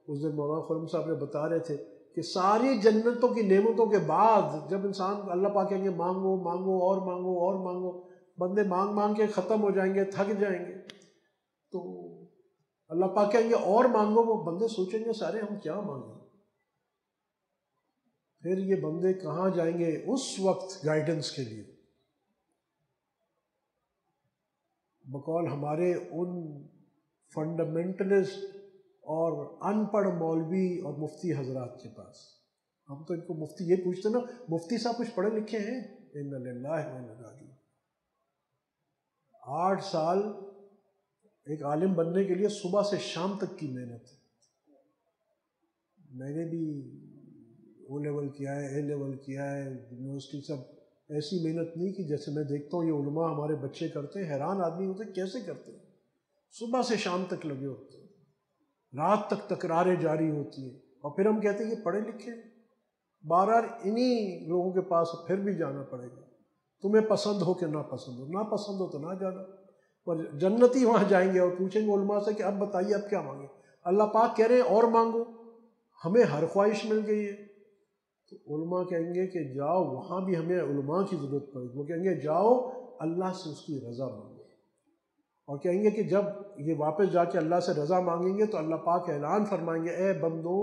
اس دن مولانا خرم صاحب نے بتا رہے تھے کہ ساری جنتوں کی نعمتوں کے بعد جب انسان اللہ پاک کہیں گے مانگو مانگو اور مانگو اور مانگو، بندے مانگ مانگ کے ختم ہو جائیں گے، تھک جائیں گے، تو اللہ پاک کہیں گے اور مانگو، وہ بندے سوچیں گے سارے ہم کیا مانگیں؟ پھر یہ بندے کہاں جائیں گے اس وقت گائیڈنس کے لیے؟ بقول ہمارے ان فنڈامنٹلسٹ اور ان پڑھ مولوی اور مفتی حضرات کے پاس. ہم تو ان کو مفتی یہ پوچھتے نا، مفتی صاحب کچھ پڑھے لکھے ہیں؟ ان للہ و انا الیہ راجعون. 8 سال ایک عالم بننے کے لیے صبح سے شام تک کی محنت ہے. میں نے بھی او لیول کیا ہے، اے لیول کیا ہے، یونیورسٹی، سب ایسی محنت نہیں کی جیسے میں دیکھتا ہوں یہ علماء ہمارے بچے کرتے ہیں. حیران آدمی ہوتے کیسے کرتے ہیں، صبح سے شام تک لگے ہوتے ہیں، رات تک تکراریں جاری ہوتی ہیں، اور پھر ہم کہتے ہیں یہ پڑھے لکھے ہیں. بہرحال انہی لوگوں کے پاس پھر بھی جانا پڑے گا، تمہیں پسند ہو کہ نہ پسند ہو، نہ پسند ہو تو نہ جانا. اور جنتی وہاں جائیں گے اور پوچھیں گے علماء سے کہ اب بتائیے اب کیا مانگیں؟ اللہ پاک کہہ رہے ہیں اور مانگو، ہمیں ہر خواہش مل گئی ہے. تو علماء کہیں گے کہ جاؤ، وہاں بھی ہمیں علماء کی ضرورت پڑے گی. وہ کہیں گے جاؤ اللہ سے اس کی رضا مانگو، اور کہیں گے کہ جب یہ واپس جا کے اللہ سے رضا مانگیں گے تو اللہ پاک اعلان فرمائیں گے اے بندو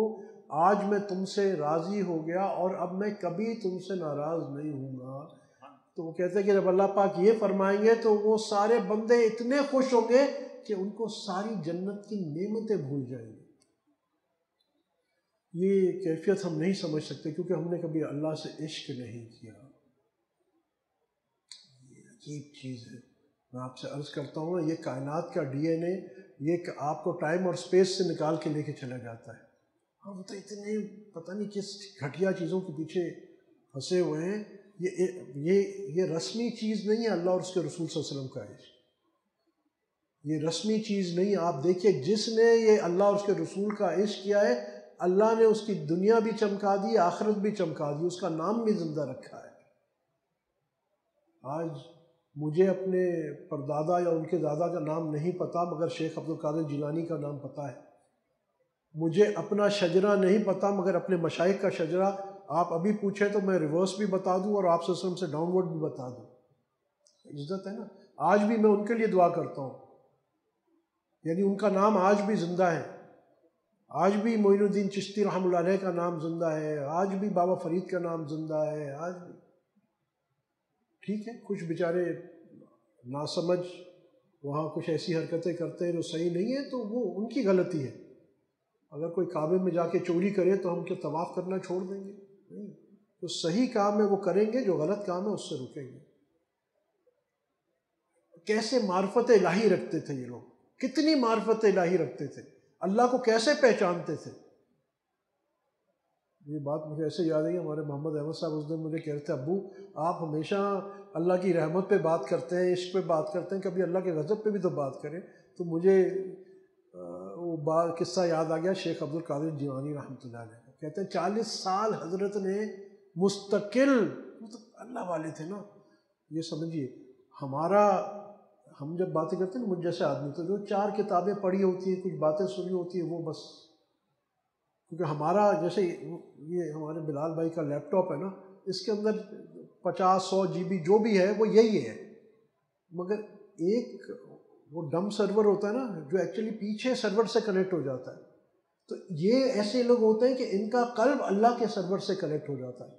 آج میں تم سے راضی ہو گیا اور اب میں کبھی تم سے ناراض نہیں ہوں گا. تو وہ کہتے ہیں کہ جب اللہ پاک یہ فرمائیں گے تو وہ سارے بندے اتنے خوش ہوں گے کہ ان کو ساری جنت کی نعمتیں بھول جائیں گے. یہ کیفیت ہم نہیں سمجھ سکتے کیونکہ ہم نے کبھی اللہ سے عشق نہیں کیا. یہ عجیب چیز ہے. میں آپ سے عرض کرتا ہوں نا، یہ کائنات کا ڈی این اے یہ آپ کو ٹائم اور اسپیس سے نکال کے لے کے چلا جاتا ہے. ہم تو اتنے پتہ نہیں کس گھٹیا چیزوں کے پیچھے پھنسے ہوئے ہیں. یہ رسمی چیز نہیں ہے اللہ اور اس کے رسول صلی اللہ علیہ وسلم کا عشق. یہ رسمی چیز نہیں. آپ دیکھیے جس نے یہ اللہ اور اس کے رسول کا عشق کیا ہے، اللہ نے اس کی دنیا بھی چمکا دی، آخرت بھی چمکا دی، اس کا نام بھی زندہ رکھا ہے. آج مجھے اپنے پردادا یا ان کے دادا کا نام نہیں پتہ، مگر شیخ عبد القادر جیلانی کا نام پتہ ہے. مجھے اپنا شجرہ نہیں پتہ، مگر اپنے مشائخ کا شجرہ آپ ابھی پوچھیں تو میں ریورس بھی بتا دوں اور آپ سے ڈاؤن ورڈ بھی بتا دوں. عزت ہے نا. آج بھی میں ان کے لیے دعا کرتا ہوں، یعنی ان کا نام آج بھی زندہ ہے. آج بھی معین الدین چشتی رحمۃ اللہ علیہ کا نام زندہ ہے، آج بھی بابا فرید کا نام زندہ ہے. آج بھی ٹھیک ہے کچھ بیچارے ناسمجھ وہاں کچھ ایسی حرکتیں کرتے ہیں جو صحیح نہیں ہے، تو وہ ان کی غلطی ہے. اگر کوئی کعبے میں جا کے چوری کرے تو ہم کیا طواف کرنا چھوڑ دیں گے؟ نہیں. جو صحیح کام ہے وہ کریں گے، جو غلط کام ہے اس سے رکیں گے. کیسے معرفت الہی رکھتے تھے یہ لوگ، کتنی معرفت الہی رکھتے تھے، اللہ کو کیسے پہچانتے تھے. یہ بات مجھے ایسے یاد ہے کہ ہمارے محمد احمد صاحب اس دن مجھے کہہ رہے تھے ابو آپ ہمیشہ اللہ کی رحمت پہ بات کرتے ہیں، عشق پہ بات کرتے ہیں، کبھی اللہ کے غضب پہ بھی تو بات کریں. تو مجھے وہ قصہ یاد آ گیا شیخ عبد القادر جیلانی رحمۃ اللہ علیہ. کہتے ہیں 40 سال حضرت نے مستقل، اللہ والے تھے نا. یہ سمجھیے ہم جب باتیں کرتے ہیں نا، مجھ جیسے آدمی تو جو 4 کتابیں پڑھی ہوتی ہیں، کچھ باتیں سنی ہوتی ہیں، وہ بس. کیونکہ ہمارا جیسے یہ ہمارے بلال بھائی کا لیپ ٹاپ ہے نا، اس کے اندر 50-100 GB جو بھی ہے وہ یہی ہے. مگر ایک وہ ڈم سرور ہوتا ہے نا جو ایکچولی پیچھے سرور سے کنیکٹ ہو جاتا ہے. تو یہ ایسے لوگ ہوتے ہیں کہ ان کا قلب اللہ کے سرور سے کنیکٹ ہو جاتا ہے.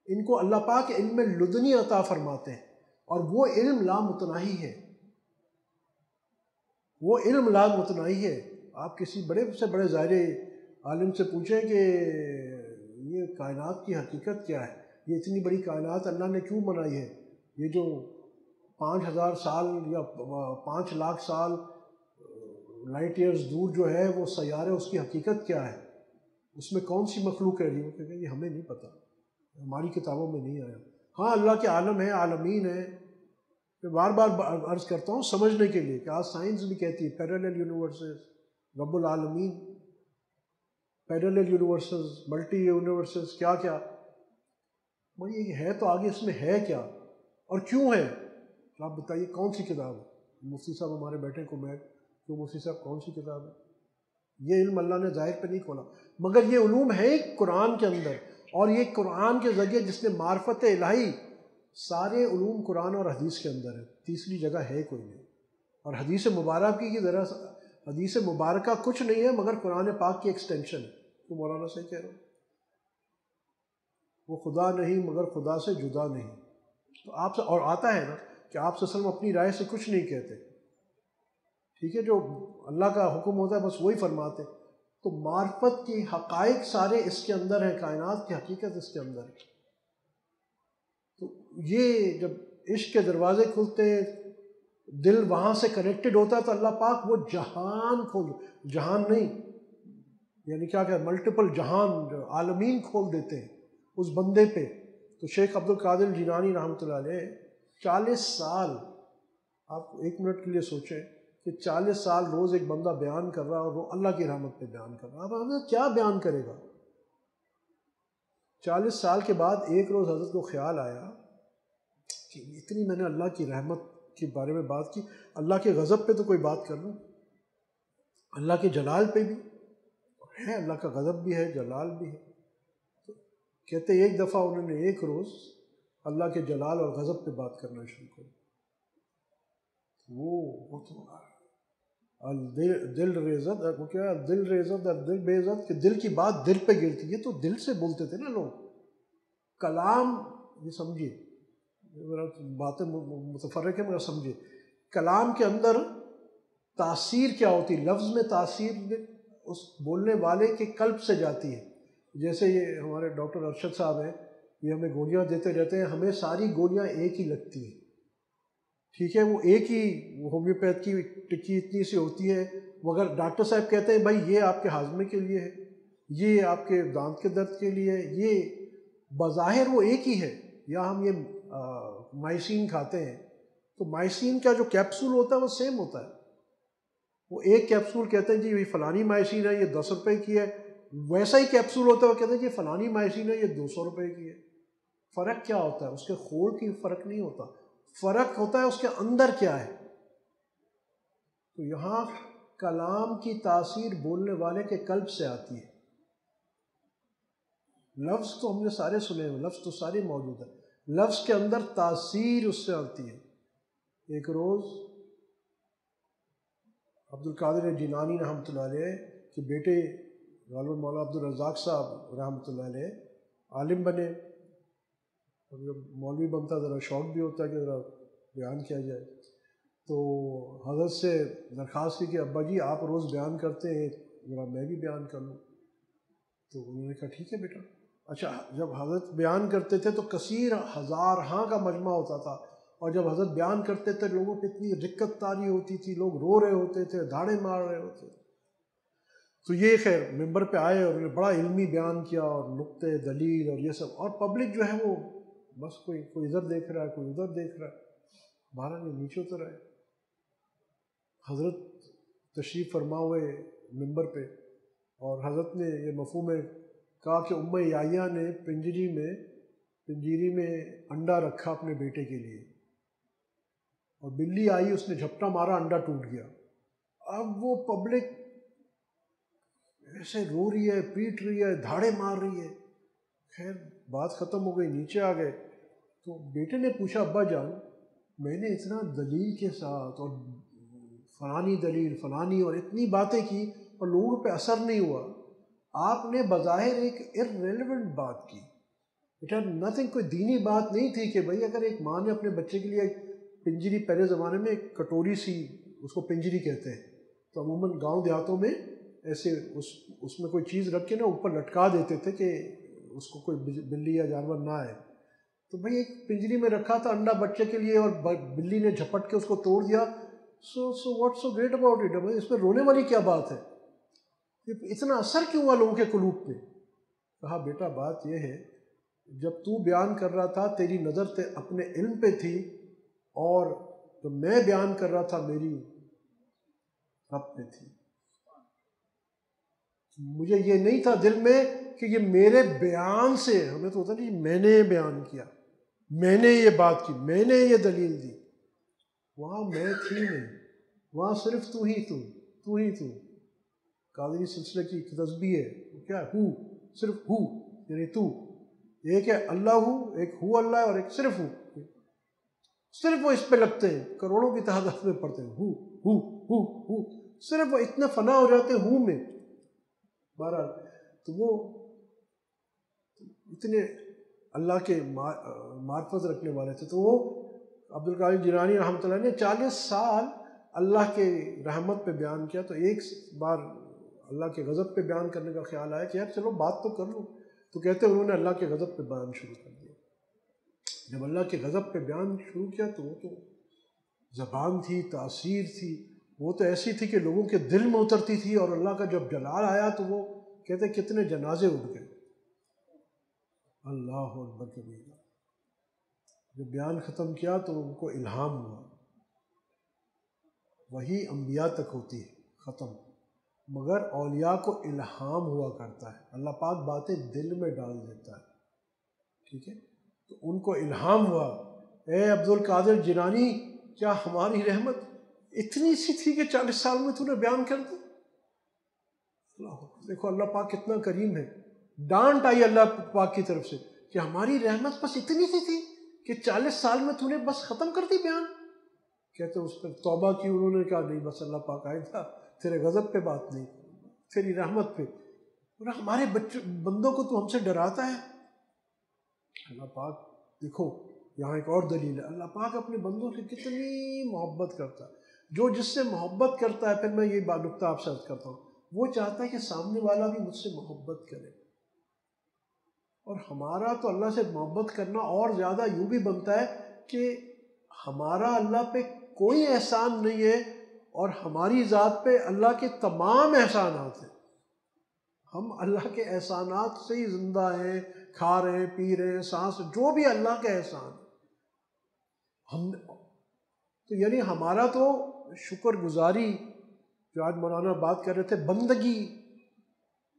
ان کو اللہ پاک علم لدنی عطا فرماتے ہیں، اور وہ علم لامتناہی ہے. وہ علم لامتناہی ہے. آپ کسی بڑے سے بڑے ظاہر عالم سے پوچھیں کہ یہ کائنات کی حقیقت کیا ہے، یہ اتنی بڑی کائنات اللہ نے کیوں بنائی ہے، یہ جو 5000 سال یا 5 لاکھ سال لائٹ ایئرز دور جو ہے وہ سیارہ، اس کی حقیقت کیا ہے، اس میں کون سی مخلوق ہے؟ وہ کہتے ہیں یہ ہمیں نہیں پتہ، ہماری کتابوں میں نہیں آیا. ہاں اللہ کے عالم ہے، عالمین ہے. میں بار بار عرض کرتا ہوں سمجھنے کے لیے کہ آج سائنس بھی کہتی ہے پیرالل یونیورسز، رب العالمین، پیرالل یونیورسز، ملٹی یونیورسز، کیا کیا. بھائی یہ ہے تو آگے اس میں ہے کیا اور کیوں ہے؟ آپ بتائیے کون سی کتاب ہے؟ مفتی صاحب ہمارے بیٹھے کو میں کیوں مفتی صاحب کون سی کتاب ہے؟ یہ علم اللہ نے ظاہر پہ نہیں کھولا، مگر یہ علوم ہے قرآن کے اندر، اور یہ قرآن کے ذریعے جس نے معرفت الہی، سارے علوم قرآن اور حدیث کے اندر ہے، تیسری جگہ ہے کوئی نہیں۔ اور حدیث مبارکہ کی ذرا، حدیث مبارکہ کچھ نہیں ہے مگر قرآن پاک کی ایکسٹینشن ہے۔ تو مولانا صحیح کہہ رہا ہوں، وہ خدا نہیں مگر خدا سے جدا نہیں۔ تو آپ سے، اور آتا ہے نا کہ آپ صلی اللہ علیہ وسلم اپنی رائے سے کچھ نہیں کہتے، ٹھیک ہے، جو اللہ کا حکم ہوتا ہے بس وہی فرماتے۔ تو معرفت کی حقائق سارے اس کے اندر ہیں، کائنات کی حقیقت اس کے اندر ہے۔ تو یہ جب عشق کے دروازے کھلتے ہیں، دل وہاں سے کنیکٹڈ ہوتا ہے، تو اللہ پاک وہ جہان کھول، جہان نہیں یعنی کیا کہ ملٹیپل جہان، عالمین کھول دیتے ہیں اس بندے پہ۔ تو شیخ عبد القادر جیلانی رحمۃ اللہ علیہ 40 سال، آپ ایک منٹ کے لیے سوچیں کہ 40 سال روز ایک بندہ بیان کر رہا ہے، اور وہ اللہ کی رحمت پہ بیان کر رہا ہے، اب حضرت کیا بیان کرے گا؟ 40 سال کے بعد ایک روز حضرت کو خیال آیا کہ اتنی میں نے اللہ کی رحمت کے بارے میں بات کی، اللہ کے غضب پہ تو کوئی بات کر لوں، اللہ کے جلال پہ بھی ہے، اللہ کا غضب بھی ہے، جلال بھی ہے۔ تو کہتے ایک دفعہ انہوں نے ایک روز اللہ کے جلال اور غضب پہ بات کرنا شروع کر، وہ تو دل ریزت، وہ کیا دل ریزت اور دل بے عزت، کہ دل کی بات دل پہ گرتی ہے، تو دل سے بولتے تھے نا لوگ کلام، یہ سمجھیے میرا باتیں متفرق ہے مگر سمجھیے، کلام کے اندر تاثیر کیا ہوتی، لفظ میں تاثیر اس بولنے والے کے قلب سے جاتی ہے۔ جیسے یہ ہمارے ڈاکٹر ارشد صاحب ہیں، یہ ہمیں گولیاں دیتے رہتے ہیں، ہمیں ساری گولیاں ایک ہی لگتی ہیں، ٹھیک ہے، وہ ایک ہی ہومیوپیتھ کی ٹکی اتنی سی ہوتی ہے، مگر ڈاکٹر صاحب کہتے ہیں بھائی یہ آپ کے ہاضمے کے لیے ہے، یہ آپ کے دانت کے درد کے لیے ہے، یہ بظاہر وہ ایک ہی ہے۔ یا ہم یہ مائسین کھاتے ہیں، تو مائسین کا جو کیپسول ہوتا ہے وہ سیم ہوتا ہے، وہ ایک کیپسول کہتے ہیں جی یہ فلانی مائسین ہے، یہ 10 روپے کی ہے، ویسا ہی کیپسول ہوتا ہے وہ کہتے ہیں جی فلانی مائسین ہے، یہ 200 روپے کی ہے۔ فرق کیا ہوتا ہے؟ اس کے خول کی فرق نہیں ہوتا، فرق ہوتا ہے اس کے اندر کیا ہے۔ تو یہاں کلام کی تاثیر بولنے والے کے قلب سے آتی ہے۔ لفظ تو ہم نے سارے سنے ہیں، لفظ تو سارے موجود ہیں، لفظ کے اندر تاثیر اس سے آتی ہے۔ ایک روز عبد القادر جیلانی رحمۃ اللہ علیہ کے بیٹے غالب مولانا عبد الرزاق صاحب رحمۃ اللہ علیہ عالم بنے، اور جب مولوی بنتا ذرا شوق بھی ہوتا ہے کہ ذرا بیان کیا جائے، تو حضرت سے درخواست کی کہ ابا جی آپ روز بیان کرتے ہیں، ذرا میں بھی بیان کر لوں۔ تو انہوں نے کہا ٹھیک ہے بیٹا۔ اچھا، جب حضرت بیان کرتے تھے تو کثیر ہزارہاں کا مجمع ہوتا تھا، اور جب حضرت بیان کرتے تھے لوگوں پہ اتنی رقت طاری ہوتی تھی، لوگ رو رہے ہوتے تھے، دھاڑے مار رہے ہوتے تھے۔ تو یہ خیر ممبر پہ آئے اور انہوں نے بڑا علمی بیان کیا، اور نقطے دلیل اور یہ سب، اور پبلک جو ہے وہ بس کوئی ادھر دیکھ رہا ہے، کوئی ادھر دیکھ رہا ہے، بہرحال یہ نیچے اتر آئے۔ حضرت تشریف فرما ہوئے ممبر پہ، اور حضرت نے یہ مفہوم کہا کہ ام یحییٰ نے پنجیری میں انڈا رکھا اپنے بیٹے کے لیے، اور بلی آئی، اس نے جھپٹا مارا، انڈا ٹوٹ گیا۔ اب وہ پبلک ایسے رو رہی ہے، پیٹ رہی ہے، دھاڑے مار رہی ہے۔ خیر بات ختم ہو گئی، نیچے آ گئے تو بیٹے نے پوچھا ابا جان میں نے اتنا دلیل کے ساتھ اور فلانی دلیل فلانی اور اتنی باتیں کی اور لوگوں پہ اثر نہیں ہوا، آپ نے بظاہر ایک irrelevant بات کی، اٹ ہیڈ نتھنگ، کوئی دینی بات نہیں تھی کہ بھئی اگر ایک ماں نے اپنے بچے کے لیے پنجری، پہلے زمانے میں ایک کٹوری سی، اس کو پنجری کہتے ہیں، تو عموماً گاؤں دیہاتوں میں ایسے اس میں کوئی چیز رکھ کے نا اوپر لٹکا دیتے تھے کہ اس کو کوئی بلی یا جانور نہ آئے۔ تو بھئی ایک پنجری میں رکھا تھا انڈا بچے کے لیے، اور بلی نے جھپٹ کے اس کو توڑ دیا، so what so great about it? اس میں رونے والی کیا بات ہے؟ اتنا اثر کیوں ہوا لوگوں کے قلوب پہ؟ کہا بیٹا بات یہ ہے، جب تو بیان کر رہا تھا تیری نظر اپنے علم پہ تھی، اور جب میں بیان کر رہا تھا میری رب پہ تھی۔ مجھے یہ نہیں تھا دل میں کہ یہ میرے بیان سے، ہمیں تو ہوتا نہیں میں نے بیان کیا، میں نے یہ بات کی، میں نے یہ دلیل دی، وہاں میں تھی نہیں، وہاں صرف تو ہی تو قادری سلسلے کی ایک تسبیح ہے، کیا ہو، صرف ہو یعنی تو، ایک ہے اللہ ہو، ایک ہو اللہ ہے، اور ایک صرف ہو، صرف وہ اس پہ لگتے ہیں، کروڑوں کی تعداد میں پڑھتے ہیں ہو، صرف وہ اتنے فنا ہو جاتے ہیں ہو میں. بہرحال تو وہ اتنے اللہ کے معرفت رکھنے والے تھے. تو وہ عبد القادر جیلانی رحمۃ اللہ نے 40 سال اللہ کے رحمت پہ بیان کیا. تو ایک بار اللہ کے غضب پہ بیان کرنے کا خیال آیا کہ یار چلو بات تو کر لوں. تو کہتے ہیں انہوں نے اللہ کے غضب پہ بیان شروع کر دیا. جب اللہ کے غضب پہ بیان شروع کیا تو وہ تو زبان تھی، تاثیر تھی، وہ تو ایسی تھی کہ لوگوں کے دل میں اترتی تھی. اور اللہ کا جب جلال آیا تو وہ کہتے کتنے جنازے اٹھ گئے. اللہ اکبر کبیرہ. جب بیان ختم کیا تو ان کو الہام ہوا. وہی انبیاء تک ہوتی ہے ختم، مگر اولیاء کو الہام ہوا کرتا ہے. اللہ پاک باتیں دل میں ڈال دیتا ہے. ٹھیک ہے، تو ان کو الہام ہوا، اے عبد القادر جیلانی کیا ہماری رحمت اتنی سی تھی کہ 40 سال میں تو نے بیان کر دی؟ دیکھو اللہ پاک کتنا کریم ہے. ڈانٹ آئی اللہ پاک کی طرف سے کہ ہماری رحمت بس اتنی سی تھی کہ 40 سال میں تو نے بس ختم کر دی بیان. کہتے اس پر توبہ کی. انہوں نے کہا نہیں بس اللہ پاک آئے تھا تیرے غضب پہ بات نہیں، تیری رحمت پہ. ہمارے بندوں کو تو ہم سے ڈراتا ہے. اللہ پاک دیکھو یہاں ایک اور دلیل ہے، اللہ پاک اپنے بندوں سے کتنی محبت کرتا ہے. جو جس سے محبت کرتا ہے، پھر میں یہ نقطہ آپ سے عرض کرتا ہوں، وہ چاہتا ہے کہ سامنے والا بھی مجھ سے محبت کرے. اور ہمارا تو اللہ سے محبت کرنا اور زیادہ یوں بھی بنتا ہے کہ ہمارا اللہ پہ کوئی احسان نہیں ہے اور ہماری ذات پہ اللہ کے تمام احسانات ہیں. ہم اللہ کے احسانات سے ہی زندہ ہیں، کھا رہے ہیں، پی رہے ہیں، سانس، جو بھی اللہ کا احسان ہے. ہم تو یعنی ہمارا تو شکر گزاری، جو آج مولانا بات کر رہے تھے، بندگی،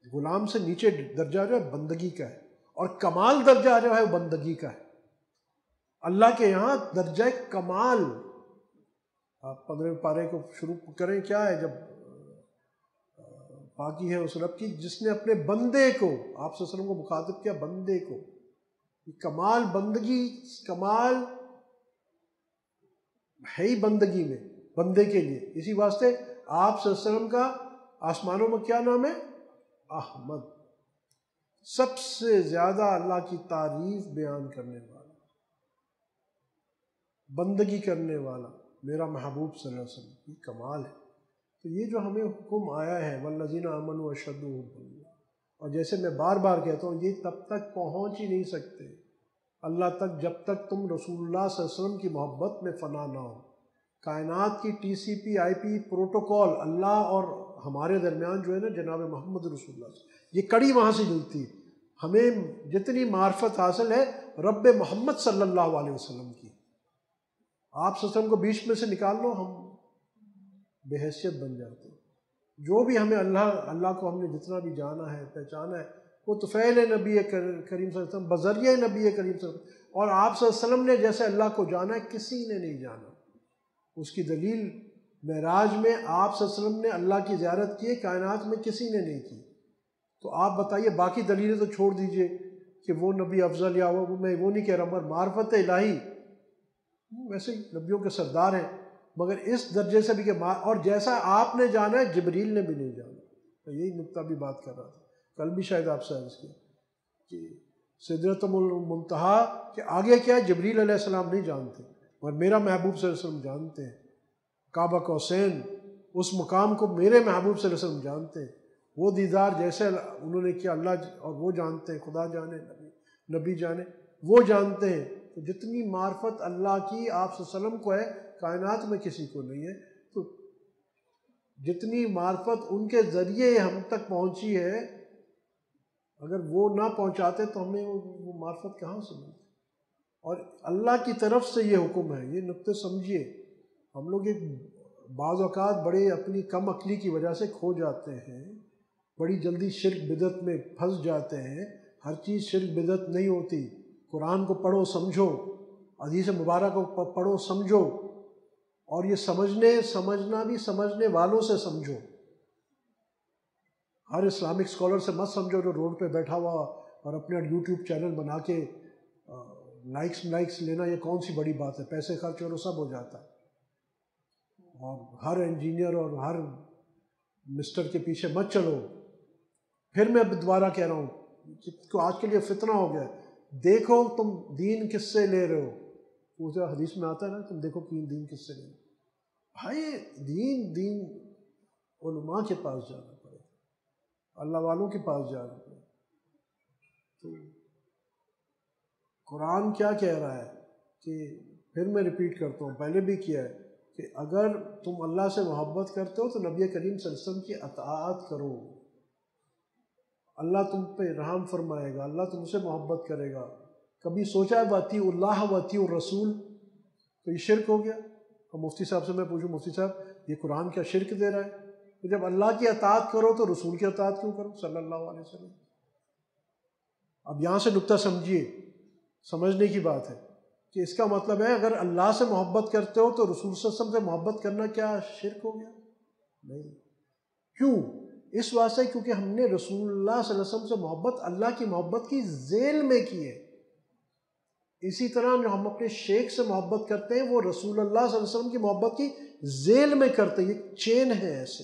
غلام سے نیچے درجہ جو ہے بندگی کا ہے، اور کمال درجہ جو ہے وہ بندگی کا ہے. اللہ کے یہاں درجہ کمال. آپ 15 پارے کو شروع کریں، کیا ہے؟ جب پاکی ہے اس رب کی جس نے اپنے بندے کو، آپ صلی اللہ علیہ وسلم کو مخاطب کیا، بندے کو. کمال بندگی، کمال ہے ہی بندگی میں بندے کے لیے. اسی واسطے آپ صلی اللہ علیہ وسلم کا آسمانوں میں کیا نام ہے؟ احمد. سب سے زیادہ اللہ کی تعریف بیان کرنے والا، بندگی کرنے والا میرا محبوب صلی اللہ علیہ وسلم. یہ کمال ہے. تو یہ جو ہمیں حکم آیا ہے والذین آمنوا اشد حبا للہ، اور جیسے میں بار بار کہتا ہوں یہ تب تک پہنچ ہی نہیں سکتے اللہ تک جب تک تم رسول اللہ صلی اللہ علیہ وسلم کی محبت میں فنا نہ ہو. کائنات کی ٹی سی پی آئی پی پروٹوکول اللہ اور ہمارے درمیان جو ہے نا جناب محمد رسول اللہ سے، یہ کڑی وہاں سے جلتی ہے. ہمیں جتنی معرفت حاصل ہے رب محمد صلی اللہ علیہ وسلم کی، آپ صلی اللہ علیہ وسلم کو بیچ میں سے نکال لو، ہم بے حیثیت بن جاتے ہیں. جو بھی ہمیں اللہ کو ہم نے جتنا بھی جانا ہے، پہچانا ہے، وہ طفیل نبی کریم صلی اللہ علیہ وسلم، بذریعہ نبی کریم صلی اللہ علیہ وسلم. اور آپ صلی اللہ علیہ وسلم نے جیسے اللہ کو جانا ہے کسی نے نہیں جانا. اس کی دلیل معراج میں آپ صلی اللہ علیہ وسلم نے اللہ کی زیارت کی، کائنات میں کسی نے نہیں کی. تو آپ بتائیے باقی دلیلیں تو چھوڑ دیجئے کہ وہ نبی افضل، یا وہ، میں وہ نہیں کہہ رہا، مگر معرفت الہی ویسے ہی نبیوں کے سردار ہیں، مگر اس درجے سے بھی کہ اور جیسا آپ نے جانا ہے جبریل نے بھی نہیں جانا. تو یہی نقطہ بھی بات کر رہا تھا کل بھی شاید آپ سے عرض کیا کہ سدرۃ المنتہا کہ آگے کیا ہے جبریل علیہ السلام نہیں جانتے، اور میرا محبوب صلی اللہ علیہ وسلم جانتے ہیں. کعبہ قوسین اس مقام کو میرے محبوب صلی اللہ علیہ وسلم جانتے ہیں. وہ دیدار جیسے انہوں نے کیا اللہ اور وہ جانتے ہیں، خدا جانے، نبی جانے، وہ جانتے ہیں. تو جتنی معرفت اللہ کی آپ صلی اللہ علیہ وسلم کو ہے کائنات میں کسی کو نہیں ہے. تو جتنی معرفت ان کے ذریعے ہم تک پہنچی ہے، اگر وہ نہ پہنچاتے تو ہمیں وہ معرفت کہاں سے ملتی؟ اور اللہ کی طرف سے یہ حکم ہے. یہ نقطے سمجھیے. ہم لوگ ایک بعض اوقات بڑے اپنی کم عقلی کی وجہ سے کھو جاتے ہیں، بڑی جلدی شرک بدعت میں پھنس جاتے ہیں. ہر چیز شرک بدعت نہیں ہوتی. قرآن کو پڑھو سمجھو، حدیث مبارک کو پڑھو سمجھو، اور یہ سمجھنا بھی سمجھنے والوں سے سمجھو. ہر اسلامک اسکالر سے مت سمجھو جو روڈ پہ بیٹھا ہوا اور اپنا یوٹیوب چینل بنا کے لائکس لینا یہ کون سی بڑی بات ہے، پیسے خرچ اور سب ہو جاتا ہے۔ اور ہر انجینئر اور ہر مسٹر کے پیچھے مت چلو۔ پھر میں دوبارہ کہہ رہا ہوں کہ آج کے لیے فتنہ ہو گیا ہے، دیکھو تم دین کس سے لے رہے ہو۔ وہ جو حدیث میں آتا ہے نا، تم دیکھو کہ دین کس سے لے رہے ہو۔ بھائی دین علماء کے پاس جانا پڑے، اللہ والوں کے پاس جانا پڑے۔ تو قرآن کیا کہہ رہا ہے کہ پھر میں ریپیٹ کرتا ہوں، پہلے بھی کیا ہے کہ اگر تم اللہ سے محبت کرتے ہو تو نبی کریم صلی اللہ علیہ وسلم کی اطاعت کرو، اللہ تم پہ رحم فرمائے گا، اللہ تم سے محبت کرے گا۔ کبھی سوچا ہے واطیع اللہ واطیع الرسول؟ تو یہ شرک ہو گیا۔ اور مفتی صاحب سے میں پوچھوں، مفتی صاحب یہ قرآن کیا شرک دے رہا ہے؟ تو جب اللہ کی اطاعت کرو تو رسول کی اطاعت کیوں کرو صلی اللہ علیہ وسلم؟ اب یہاں سے نکتہ سمجھیے، سمجھنے کی بات ہے کہ اس کا مطلب ہے اگر اللہ سے محبت کرتے ہو تو رسول صلی اللہ علیہ وسلم سے محبت کرنا کیا شرک ہو گیا؟ نہیں۔ کیوں؟ اس واسطے کیونکہ ہم نے رسول اللہ صلی اللہ علیہ وسلم سے محبت اللہ کی محبت کی ذیل میں کی ہے۔ اسی طرح جو ہم اپنے شیخ سے محبت کرتے ہیں وہ رسول اللہ صلی اللہ علیہ وسلم کی محبت کی ذیل میں کرتے ہیں، یہ چین ہے ایسے۔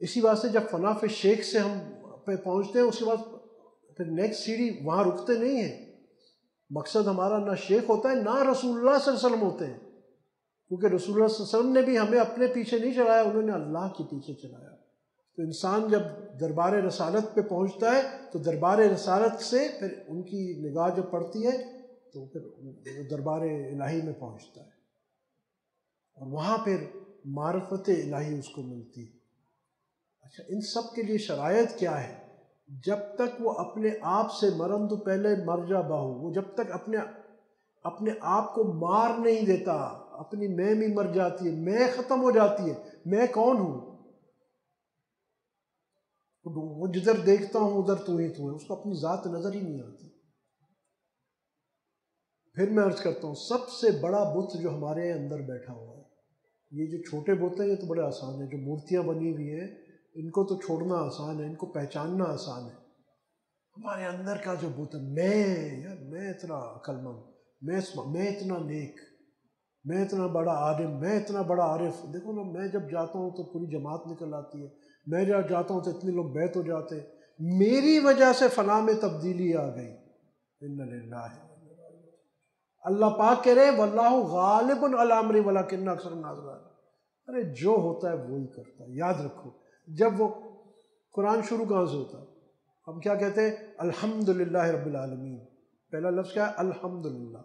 اسی واسطے جب فنا فی شیخ سے ہم پہ پہنچتے ہیں اس کے بعد پھر نیکسٹ سیڑھی وہاں رکتے نہیں ہیں۔ مقصد ہمارا نہ شیخ ہوتا ہے نہ رسول اللہ صلی اللہ علیہ وسلم ہوتے ہیں، کیونکہ رسول اللہ صلی اللہ علیہ وسلم نے بھی ہمیں اپنے پیچھے نہیں چلایا، انہوں نے اللہ کے پیچھے چلایا۔ تو انسان جب دربار رسالت پہ پہنچتا ہے تو دربار رسالت سے پھر ان کی نگاہ جب پڑتی ہے تو پھر دربار الہی میں پہنچتا ہے، اور وہاں پھر معرفت الہی اس کو ملتی ہے۔ اچھا، ان سب کے لیے شرائط کیا ہے؟ جب تک وہ اپنے آپ سے مرن تو پہلے مر جا باہو، وہ جب تک اپنے آپ کو مار نہیں دیتا، اپنی میں بھی مر جاتی ہے، میں ختم ہو جاتی ہے، میں کون ہوں؟ وہ جدھر دیکھتا ہوں ادھر تو ہی تو ہے، اس کو اپنی ذات نظر ہی نہیں آتی۔ پھر میں عرض کرتا ہوں سب سے بڑا بت جو ہمارے اندر بیٹھا ہوا ہے، یہ جو چھوٹے بت ہیں یہ تو بڑے آسان ہیں، جو مورتیاں بنی ہوئی ہیں ان کو تو چھوڑنا آسان ہے، ان کو پہچاننا آسان ہے۔ ہمارے اندر کا جو بت ہے، میں اتنا عقل مند، میں اتنا نیک، میں اتنا بڑا عالم، میں اتنا بڑا عارف۔ دیکھو نا، میں جب جاتا ہوں تو پوری جماعت نکل آتی ہے، میں جب جاتا ہوں تو اتنے لوگ بیعت ہو جاتے ہیں، میری وجہ سے فلاں میں تبدیلی آ گئی۔ اِنَّ لِلَّهِ اللہ پاک کہہ رہے واللہ غالب علی امرہ ولکن اکثر الناس لا یعلمون۔ ارے جو ہوتا ہے وہی کرتا ہے، یاد رکھو۔ جب وہ قرآن شروع کہاں سے ہوتا ہے؟ ہم کیا کہتے ہیں؟ الحمدللہ رب العالمین۔ پہلا لفظ کیا ہے؟ الحمدللہ۔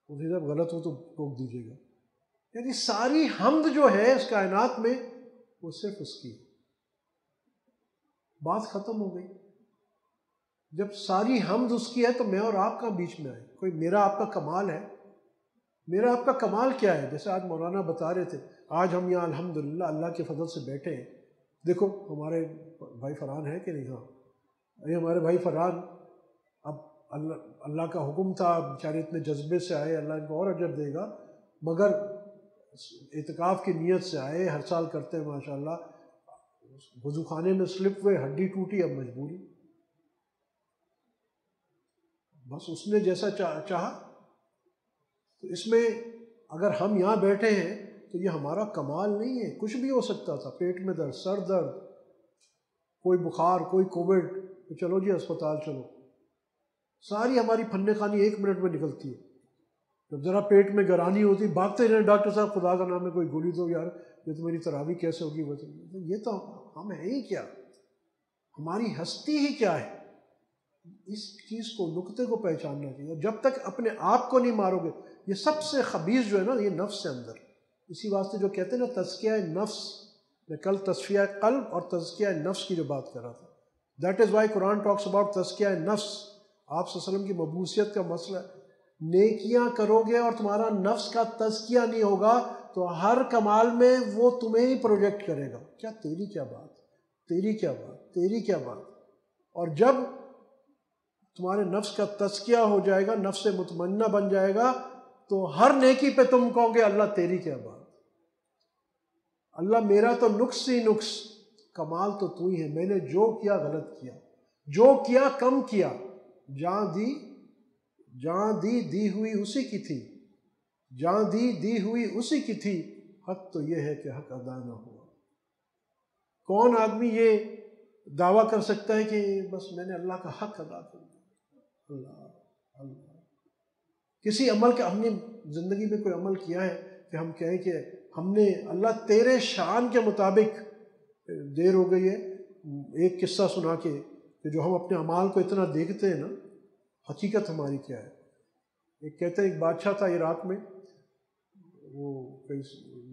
مجھے جب غلط ہو تو ٹوک دیجیے گا۔ یعنی ساری حمد جو ہے اس کائنات میں وہ صرف اس کی، بات ختم ہو گئی۔ جب ساری حمد اس کی ہے تو میں اور آپ کا بیچ میں آئے؟ کوئی میرا آپ کا کمال ہے؟ میرا آپ کا کمال کیا ہے؟ جیسے آج مولانا بتا رہے تھے، آج ہم یہاں الحمدللہ اللہ کے فضل سے بیٹھے ہیں۔ دیکھو ہمارے بھائی فرحان ہے کہ نہیں؟ ہاں، یہ ہمارے بھائی فرحان، اب اللہ کا حکم تھا، بیچارے اتنے جذبے سے آئے، اللہ ان کو اور اجر دے گا، مگر اعتکاف کی نیت سے آئے، ہر سال کرتے ہیں ماشاءاللہ۔ وضو خانے میں سلپ ہوئے، ہڈی ٹوٹی، اب مجبوری، بس اس نے جیسا چاہا۔ تو اس میں اگر ہم یہاں بیٹھے ہیں تو یہ ہمارا کمال نہیں ہے، کچھ بھی ہو سکتا تھا، پیٹ میں درد، سر درد، کوئی بخار، کوئی کووڈ، تو چلو جی اسپتال چلو، ساری ہماری فن خانی 1 منٹ میں نکلتی ہے۔ جب ذرا پیٹ میں گرانی ہوتی بھاگتے رہے ڈاکٹر صاحب خدا کا نام ہے کوئی گولی دو یار، یہ تو میری تراویح کیسے ہوگی؟ یہ تو ہم ہیں ہی کیا؟ ہماری ہستی ہی کیا ہے؟ اس چیز کو، نقطے کو پہچاننا چاہیے۔ جب تک اپنے آپ کو نہیں مارو گے، یہ سب سے خبیث جو ہے نا، یہ نفس ہے اندر۔ اسی واسطے جو کہتے ہیں نا تزکیہ نفس، میں کل تصفیہ قلب اور تزکیہ نفس کی جو بات کر رہا تھا، that is why Quran talks about تزکیہ نفس۔ آپ صلی اللہ علیہ وسلم کی مبعوثیت کا مسئلہ ہے، نیکیاں کرو گے اور تمہارا نفس کا تزکیہ نہیں ہوگا تو ہر کمال میں وہ تمہیں ہی پروجیکٹ کرے گا، کیا تیری کیا بات، تیری کیا بات، تیری کیا بات۔ اور جب تمہارے نفس کا تزکیہ ہو جائے گا، نفس مطمئنہ بن جائے گا، تو ہر نیکی پہ تم کہو گے اللہ تیری کیا بات۔ اللہ میرا تو نقص ہی نقص، کمال تو تو ہی ہے، میں نے جو کیا غلط کیا، جو کیا کم کیا، جان دی ہوئی اسی کی تھی، جان دی ہوئی اسی کی تھی، حق تو یہ ہے کہ حق ادا نہ ہوا۔ کون آدمی یہ دعویٰ کر سکتا ہے کہ بس میں نے اللہ کا حق ادا کر دیا؟ اللہ کسی عمل کا ہم نے زندگی میں کوئی عمل کیا ہے کہ ہم کہیں کہ ہم نے اللہ تیرے شان کے مطابق، دیر ہو گئی ہے ایک قصہ سنا کے کہ جو ہم اپنے اعمال کو اتنا دیکھتے ہیں نا، حقیقت ہماری کیا ہے۔ ایک کہتے ہیں ایک بادشاہ تھا عراق میں، وہ کہیں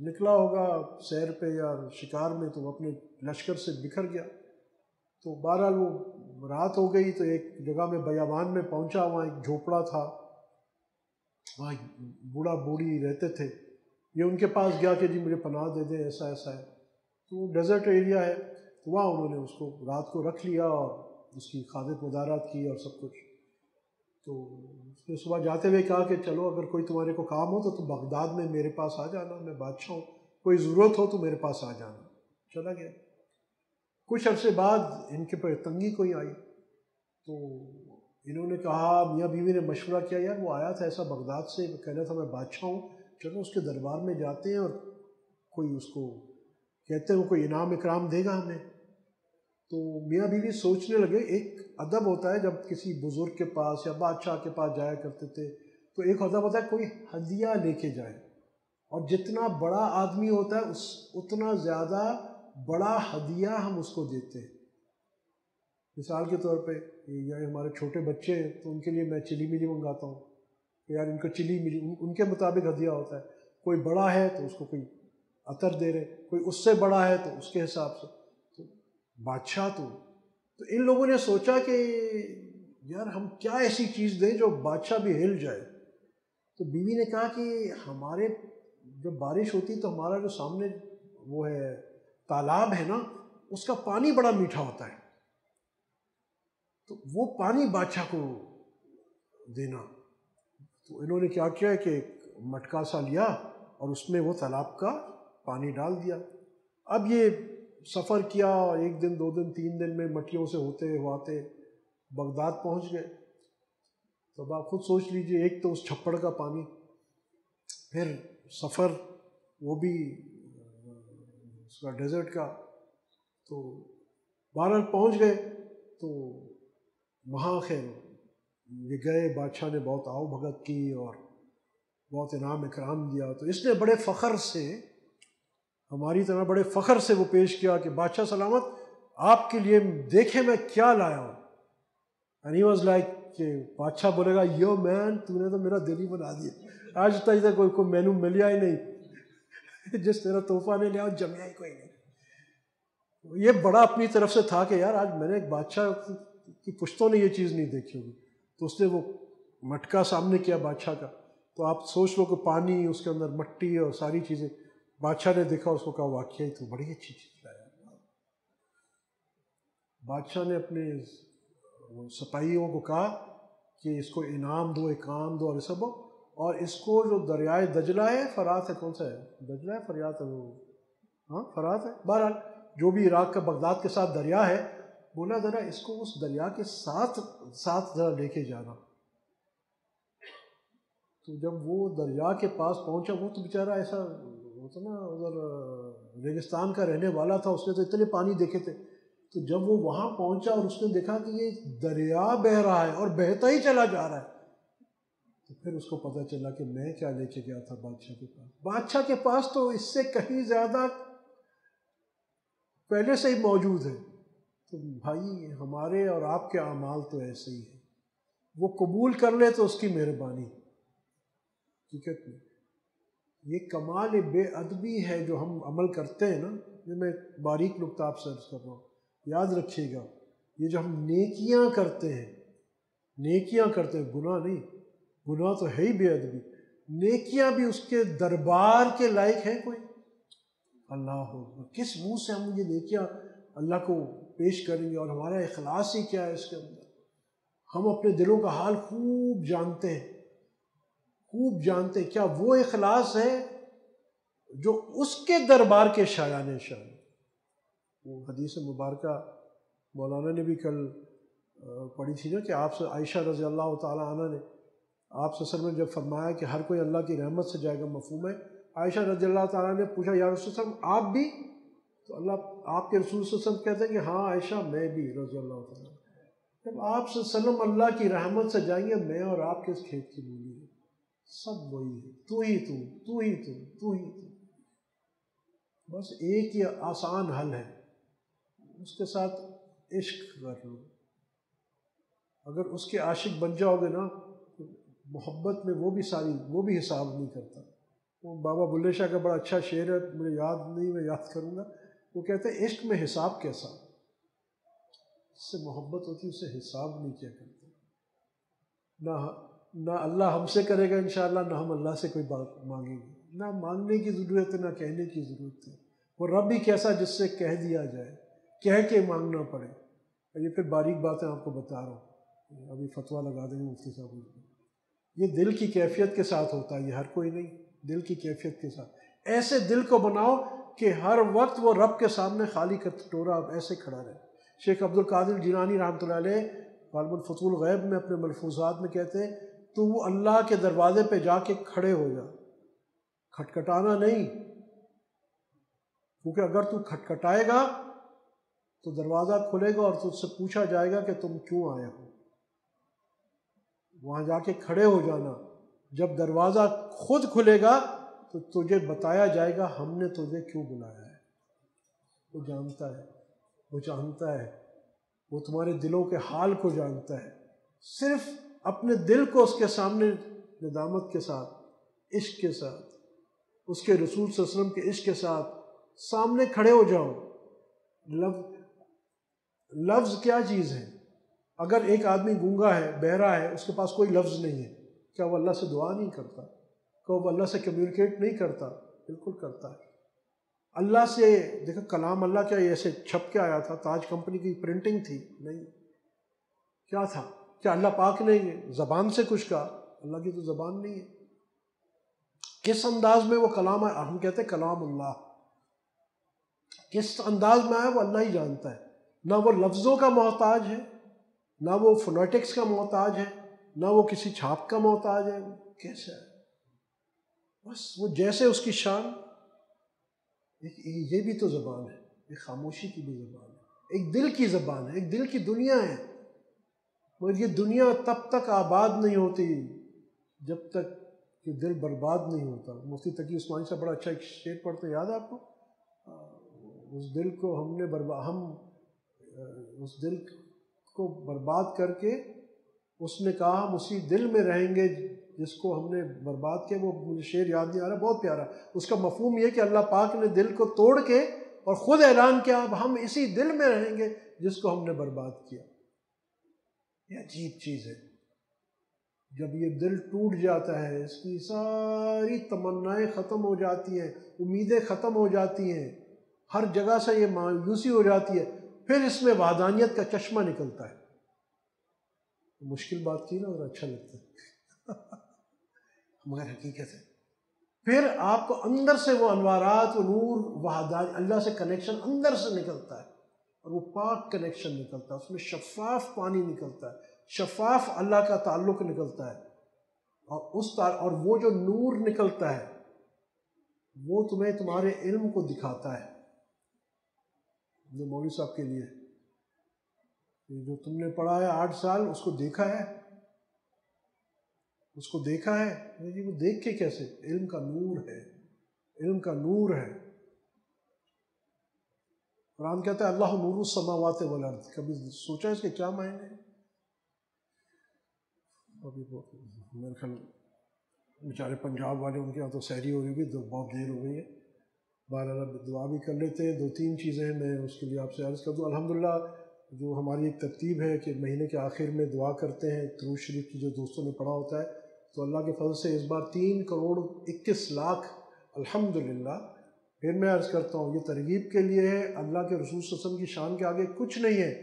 نکلا ہوگا سیر پہ یا شکار میں، تو وہ اپنے لشکر سے بکھر گیا، تو بہرحال وہ رات ہو گئی تو ایک جگہ میں بیابان میں پہنچا، وہاں ایک جھوپڑا تھا، وہاں ایک بوڑھا بوڑھی رہتے تھے، یہ ان کے پاس گیا کہ جی مجھے پناہ دے دیں، ایسا ایسا ہے، تو وہ ڈیزرٹ ایریا ہے، تو وہاں انہوں نے اس کو رات کو رکھ لیا اور اس کی خادم مدارات کی اور سب کچھ۔ تو اس نے صبح جاتے ہوئے کہا کہ چلو اگر کوئی تمہارے کو کام ہو تو تم بغداد میں میرے پاس آ جانا، میں بادشاہ ہوں، کوئی ضرورت ہو تو میرے پاس آ جانا۔ چلا گیا۔ کچھ عرصے بعد ان کے پر تنگی کوئی آئی، تو انہوں نے کہا، میاں بیوی نے مشورہ کیا، یار وہ آیا تھا ایسا بغداد سے، کہنا تھا میں بادشاہ ہوں، چلو اس کے دربار میں جاتے ہیں اور کوئی اس کو کہتے ہیں وہ کوئی انعام اکرام دے گا ہمیں۔ تو میاں بیوی سوچنے لگے، ایک ادب ہوتا ہے جب کسی بزرگ کے پاس یا بادشاہ کے پاس جایا کرتے تھے تو ایک ادب ہوتا ہے کوئی ہدیہ لے کے جائے، اور جتنا بڑا آدمی ہوتا ہے اتنا زیادہ بڑا ہدیہ ہم اس کو دیتے ہیں۔ مثال کے طور پہ یا ہمارے چھوٹے بچے ہیں تو ان کے لیے میں چلی ملی منگاتا ہوں کہ یار ان کو چلی ملی، ان کے مطابق ہدیہ ہوتا ہے، کوئی بڑا ہے تو اس کو کوئی عطر دے رہے، کوئی اس سے بڑا ہے تو اس کے حساب سے، تو بادشاہ تو ان لوگوں نے سوچا کہ یار ہم کیا ایسی چیز دیں جو بادشاہ بھی ہل جائے۔ تو بیوی نے کہا کہ ہمارے جب بارش ہوتی تو ہمارا جو سامنے وہ ہے تالاب ہے نا، اس کا پانی بڑا میٹھا ہوتا ہے، تو وہ پانی بادشاہ کو دینا۔ تو انہوں نے کیا کیا کہ ایک مٹکا سا لیا اور اس میں وہ تالاب کا پانی ڈال دیا۔ اب یہ سفر کیا، ایک دن 2 دن 3 دن میں مٹیوں سے ہوتے بغداد پہنچ گئے۔ تو اب آپ خود سوچ لیجئے، ایک تو اس چھپڑ کا پانی، پھر سفر وہ بھی اس کا ڈیزرٹ کا، تو بہرحال پہنچ گئے۔ تو وہاں خیر یہ گئے، بادشاہ نے بہت آؤ بھگت کی اور بہت انعام اکرام دیا، تو اس نے بڑے فخر سے، ہماری طرح بڑے فخر سے وہ پیش کیا کہ بادشاہ سلامت، آپ کے لیے دیکھیں میں کیا لایا ہوں۔ and he was like کہ بادشاہ بولے گا یو مین، تو نے تو میرا دل ہی بنا دیا، آج تک کوئی مینو ملیا ہی نہیں جس طرح تحفہ نے لیا جمیا ہی کوئی نہیں۔ یہ بڑا اپنی طرف سے تھا کہ یار آج میں نے ایک بادشاہ کی پشتوں نے یہ چیز نہیں دیکھی ہوگی، تو اس نے وہ مٹکا سامنے کیا بادشاہ کا، تو آپ سوچ لو کہ پانی، اس کے اندر مٹی اور ساری چیزیں، بادشاہ نے دیکھا، اس کو کہا واقعی تو بڑی اچھی چیز لایا۔ بادشاہ نے اپنے سپاہیوں کو کہا کہ اس کو انعام دو، اکرام دو اور سب، اور اس کو جو دریائے دجلہ ہے، فرات ہے، کون سا ہے، دجلہ ہے فریات ہے، وہ ہاں فرات ہے، بہرحال جو بھی عراق کا بغداد کے ساتھ دریا ہے، بولا ذرا اس کو اس دریا کے ساتھ ذرا لے کے جانا۔ تو جب وہ دریا کے پاس پہنچا، وہ تو بیچارہ ایسا ہوتا نا، ادھر ریگستان کا رہنے والا تھا، اس نے تو اتنے پانی دیکھے تھے، تو جب وہ وہاں پہنچا اور اس نے دیکھا کہ یہ دریا بہہ رہا ہے اور بہتا ہی چلا جا رہا ہے، تو پھر اس کو پتہ چلا کہ میں کیا لے کے گیا تھا بادشاہ کے پاس۔ بادشاہ کے پاس تو اس سے کہیں زیادہ پہلے سے ہی موجود ہے۔ تو بھائی ہمارے اور آپ کے اعمال تو ایسے ہی ہیں، وہ قبول کر لے تو اس کی مہربانی، حقیقت میں یہ کمال بے ادبی ہے جو ہم عمل کرتے ہیں نا۔ یہ میں باریک نقطہ آپ سے عرض کر رہا ہوں، یاد رکھیے گا، یہ جو ہم نیکیاں کرتے ہیں، گناہ نہیں، گناہ تو ہے ہی بے ادبی، نیکیاں بھی اس کے دربار کے لائق ہیں کوئی؟ اللہ کس منہ سے ہم یہ نیکیاں اللہ کو پیش کریں گے، اور ہمارا اخلاص ہی کیا ہے اس کے اندر؟ ہم اپنے دلوں کا حال خوب جانتے ہیں، کیا وہ اخلاص ہے جو اس کے دربار کے شایان شان. وہ حدیث مبارکہ مولانا نے بھی کل پڑھی تھی نا کہ آپ سے عائشہ رضی اللہ تعالیٰ عنہ نے آپ سے وسلم نے جب فرمایا کہ ہر کوئی اللہ کی رحمت سے جائے گا، مفہوم ہے. عائشہ رضی اللہ تعالیٰ نے پوچھا یا رسول اللہ وسلم آپ بھی؟ تو آپ کے رسول صلی اللہ علیہ وسلم کہتے ہیں کہ ہاں عائشہ میں بھی رضی اللہ تعالیٰ. جب آپ صلی اللہ علیہ وسلم اللہ کی رحمت سے جائیں گے، میں اور آپ کے اس کھیت کی مولی ہے، سب وہی ہے، تو ہی تو. بس ایک ہی آسان حل ہے، اس کے ساتھ عشق کر لو. اگر اس کے عاشق بن جاؤ گے نا تو محبت میں وہ بھی حساب نہیں کرتا. وہ بابا بلے شاہ کا بڑا اچھا شعر ہے، مجھے یاد نہیں، میں یاد کروں گا. وہ کہتے ہیں عشق میں حساب کیسا، جس سے محبت ہوتی ہے اسے حساب نہیں کیا کرتے. نہ اللہ ہم سے کرے گا انشاءاللہ، نہ ہم اللہ سے کوئی بات مانگیں گے. نہ مانگنے کی ضرورت ہے، نہ کہنے کی ضرورت ہے. وہ رب ہی کیسا جس سے کہہ دیا جائے، کہہ کے مانگنا پڑے. یہ پھر باریک باتیں آپ کو بتا رہا ہوں، ابھی فتویٰ لگا دیں گے مفتی صاحب. یہ دل کی کیفیت کے ساتھ ہوتا ہے، یہ ہر کوئی نہیں، دل کی کیفیت کے ساتھ. ایسے دل کو بناؤ کہ ہر وقت وہ رب کے سامنے خالی کٹورا ایسے کھڑا رہے. شیخ عبد القادر جیلانی رحمۃ اللہ علیہ غالباً فتح الغیب میں اپنے ملفوظات میں کہتے ہیں تو وہ اللہ کے دروازے پہ جا کے کھڑے ہو جا، کھٹکھٹانا نہیں. کیونکہ اگر تو کھٹکھٹائے گا تو دروازہ کھلے گا اور تجھ سے پوچھا جائے گا کہ تم کیوں آئے ہو. وہاں جا کے کھڑے ہو جانا. جب دروازہ خود کھلے گا تو تجھے بتایا جائے گا ہم نے تجھے کیوں بلایا ہے. وہ جانتا ہے، وہ جانتا ہے، وہ تمہارے دلوں کے حال کو جانتا ہے. صرف اپنے دل کو اس کے سامنے ندامت کے ساتھ، عشق کے ساتھ، اس کے رسول صلی اللہ علیہ وسلم کے عشق کے ساتھ سامنے کھڑے ہو جاؤ. لفظ کیا چیز ہے؟ اگر ایک آدمی گونگا ہے، بہرا ہے، اس کے پاس کوئی لفظ نہیں ہے، کیا وہ اللہ سے دعا نہیں کرتا؟ کیا وہ اللہ سے کمیونیکیٹ نہیں کرتا؟ بالکل کرتا ہے. اللہ سے دیکھو کلام اللہ کیا ایسے چھپ کے آیا تھا؟ تاج کمپنی کی پرنٹنگ تھی؟ نہیں. کیا تھا؟ کیا اللہ پاک نے زبان سے کچھ کہا؟ اللہ کی تو زبان نہیں ہے. کس انداز میں وہ کلام ہے؟ ہم کہتے ہیں کلام اللہ. کس انداز میں آیا وہ اللہ ہی جانتا ہے. نہ وہ لفظوں کا محتاج ہے، نہ وہ فونیٹکس کا محتاج ہے، نہ وہ کسی چھاپ کا محتاج ہے. کیسا ہے؟ بس وہ جیسے اس کی شان. یہ بھی تو زبان ہے، ایک خاموشی کی بھی زبان ہے، ایک دل کی زبان ہے، ایک دل کی دنیا ہے. مگر یہ دنیا تب تک آباد نہیں ہوتی جب تک کہ دل برباد نہیں ہوتا. مفتی تقی عثمانی صاحب بڑا اچھا ایک شعر پڑھتے ہیں، یاد ہے آپ کو؟ اس دل کو ہم اس دل کو برباد کر کے، اس نے کہا ہم اسی دل میں رہیں گے جس کو ہم نے برباد کیا. وہ مجھے شعر یاد نہیں آ رہا، بہت پیارا. اس کا مفہوم یہ کہ اللہ پاک نے دل کو توڑ کے اور خود اعلان کیا اب ہم اسی دل میں رہیں گے جس کو ہم نے برباد کیا. یہ عجیب چیز ہے. جب یہ دل ٹوٹ جاتا ہے، اس کی ساری تمنائیں ختم ہو جاتی ہیں، امیدیں ختم ہو جاتی ہیں، ہر جگہ سے یہ مایوسی ہو جاتی ہے، پھر اس میں وحدانیت کا چشمہ نکلتا ہے. مشکل بات کی نا، اور اچھا لگتا ہے مگر حقیقت ہے. پھر آپ کو اندر سے وہ انوارات، وہ نور، وحدانیت، اللہ سے کنیکشن اندر سے نکلتا ہے، اور وہ پاک کنیکشن نکلتا ہے. اس میں شفاف پانی نکلتا ہے، شفاف اللہ کا تعلق نکلتا ہے. اور وہ جو نور نکلتا ہے وہ تمہیں تمہارے علم کو دکھاتا ہے. جو مولوی صاحب کے لیے جو تم نے پڑھا ہے 8 سال، اس کو دیکھا ہے، اس کو دیکھا ہے جی. وہ دیکھ کے کیسے؟ علم کا نور ہے، علم کا نور ہے. قرآن کہتا ہے اللہ نور السماوات والارض. کبھی سوچا اس کے کیا معنی ہیں؟ ابھی میرے خیال بیچارے پنجاب والے، ان کے یہاں تو سحری ہو رہی ہوگی، بہت دیر ہو گئی ہے. بہرحال دعا بھی کر لیتے ہیں. 2-3 چیزیں ہیں، میں اس کے لیے آپ سے عرض کر دوں. الحمدللہ جو ہماری ایک ترتیب ہے کہ مہینے کے آخر میں دعا کرتے ہیں، درود شریف کی جو دوستوں نے پڑھا ہوتا ہے، تو اللہ کے فضل سے اس بار 3,21,00,000 الحمدللہ. پھر میں عرض کرتا ہوں یہ ترغیب کے لیے ہے، اللہ کے رسول صلی اللہ علیہ وسلم کی شان کے آگے کچھ نہیں ہے،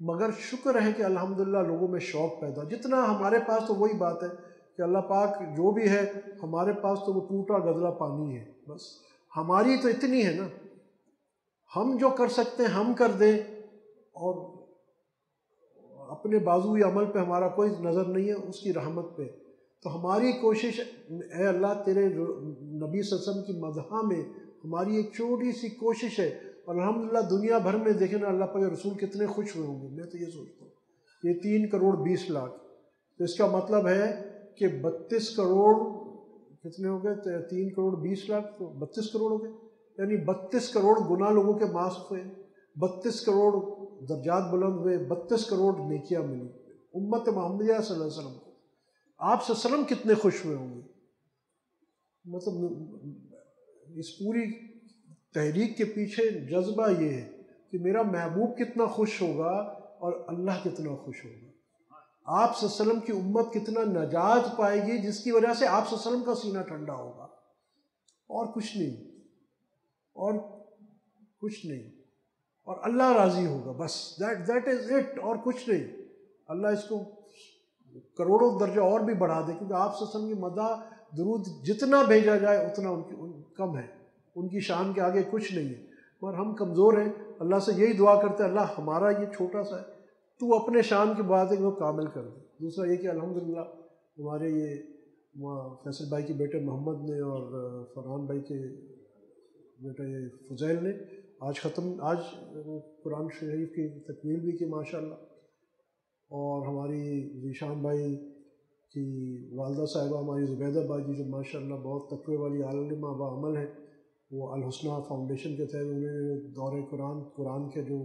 مگر شکر ہے کہ الحمدللہ لوگوں میں شوق پیدا. جتنا ہمارے پاس تو وہی بات ہے کہ اللہ پاک جو بھی ہے ہمارے پاس تو وہ ٹوٹا گدلا پانی ہے. بس ہماری تو اتنی ہے نا، ہم جو کر سکتے ہیں ہم کر دیں، اور اپنے بازوئی عمل پہ ہمارا کوئی نظر نہیں ہے، اس کی رحمت پہ. تو ہماری کوشش، اے اللہ تیرے نبی صلی اللہ علیہ وسلم کی مدح میں ہماری ایک چھوٹی سی کوشش ہے، اور الحمدللہ دنیا بھر میں دیکھیں نا اللہ پاک رسول کتنے خوش ہوئے ہوں گے. میں تو یہ سوچتا ہوں یہ 3 کروڑ 20 لاکھ، تو اس کا مطلب ہے کہ 32 کروڑ کتنے ہو گئے؟ 3 کروڑ 20 لاکھ تو 32 کروڑ ہو گئے، یعنی 32 کروڑ گناہ لوگوں کے معاف ہوئے، 32 کروڑ درجات بلند ہوئے، 32 کروڑ نیکیاں ملی امت محمدیہ صلی اللہ علیہ وسلم کو. آپ صلی اللہ علیہ وسلم کتنے خوش ہوئے ہوں گے. مطلب اس پوری تحریک کے پیچھے جذبہ یہ ہے کہ میرا محبوب کتنا خوش ہوگا اور اللہ کتنا خوش ہوگا. آپ صلی اللہ علیہ وسلم کی امت کتنا نجات پائے گی، جس کی وجہ سے آپ صلی اللہ علیہ وسلم کا سینہ ٹھنڈا ہوگا، اور کچھ نہیں، اور کچھ نہیں. اور اللہ راضی ہوگا، بس دیٹ از اٹ، اور کچھ نہیں. اللہ اس کو کروڑوں درجہ اور بھی بڑھا دے، کیونکہ آپ صلی اللہ علیہ وسلم کی مدح درود جتنا بھیجا جائے اتنا کم ہے، ان کی شان کے آگے کچھ نہیں ہے. اور ہم کمزور ہیں، اللہ سے یہی دعا کرتے ہیں اللہ ہمارا یہ چھوٹا سا ہے، تو اپنے شان کی بات ہے کہ وہ کامل کر دے. دوسرا یہ کہ الحمدللہ ہمارے یہ فیصل بھائی کے بیٹے محمد نے اور فرحان بھائی کے بیٹا یہ فضیل نے آج قرآن شریف کی تکمیل بھی کی ماشاءاللہ. اور ہماری ذیشان بھائی کی والدہ صاحبہ ہماری زبیدہ باجی جو ماشاءاللہ بہت تقوی والی عالمہ با عمل ہے، وہ الحسنہ فاؤنڈیشن کے تحت انہوں نے قرآن کے جو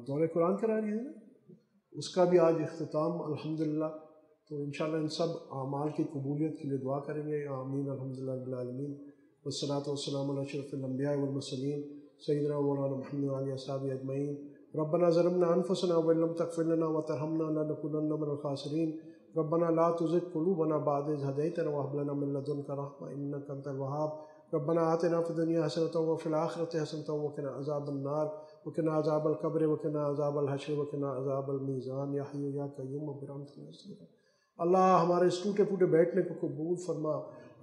دورہ قرآن کرا رہی ہے نا، اس کا بھی آج اختتام الحمدللہ. تو انشاءاللہ ان سب اعمال کی قبولیت کے لیے دعا کریں گے. آمین الحمدللہ رب العالمین. والصلاة والسلام علی اشرف الانبیاء والمرسلین سیدنا مولانا محمد وعلی اصحابہ اجمعین. ربنا ظلمنا انفسنا وان لم تغفر لنا وترحمنا لنکونن من الخاسرین. ربنا لا تزغ قلوبنا بعد إذ هديتنا وهب لنا من لدنك رحمة إنك أنت الوهاب. ربنا آتنا في الدنيا حسنة وفي الآخرة حسنة وقنا عذاب النار وقنا عذاب القبر وقنا عذاب الحشر وقنا عذاب الميزان يا حي يا قيوم برحمتك نستغيث. اللہ ہمارے اس ٹوٹے پھوٹے بیٹھنے کو قبول فرما.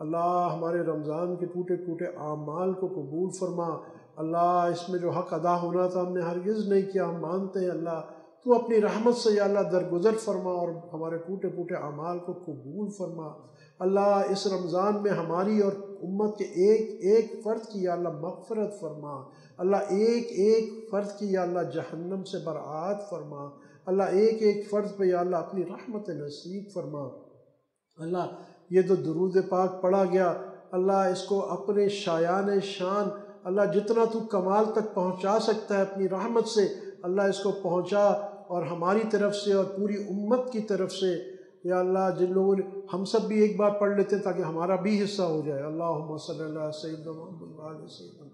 اللہ ہمارے رمضان کے ٹوٹے پھوٹے اعمال کو قبول فرما. اللہ اس میں جو حق ادا ہونا تھا ہم نے ہرگز نہیں کیا، ہم مانتے ہیں اللہ تو اپنی رحمت سے یا اللہ درگزر فرما اور ہمارے ٹوٹے پھوٹے اعمال کو قبول فرما. اللہ اس رمضان میں ہماری اور امت کے ایک ایک فرد کی یا اللہ مغفرت فرما. اللہ ایک ایک فرد کی یا اللہ جہنم سے برآت فرما. اللہ ایک ایک فرد پہ یا اللہ اپنی رحمت نصیب فرما. اللہ یہ تو درود پاک پڑھا گیا، اللہ اس کو اپنے شایان شان اللہ جتنا تو کمال تک پہنچا سکتا ہے اپنی رحمت سے اللہ اس کو پہنچا، اور ہماری طرف سے اور پوری امت کی طرف سے یا اللہ جن لوگوں نے ہم سب بھی ایک بار پڑھ لیتے ہیں تاکہ ہمارا بھی حصہ ہو جائے. اللہم صلی اللہ علیہ سیدنا محمد وعلی سیدنا.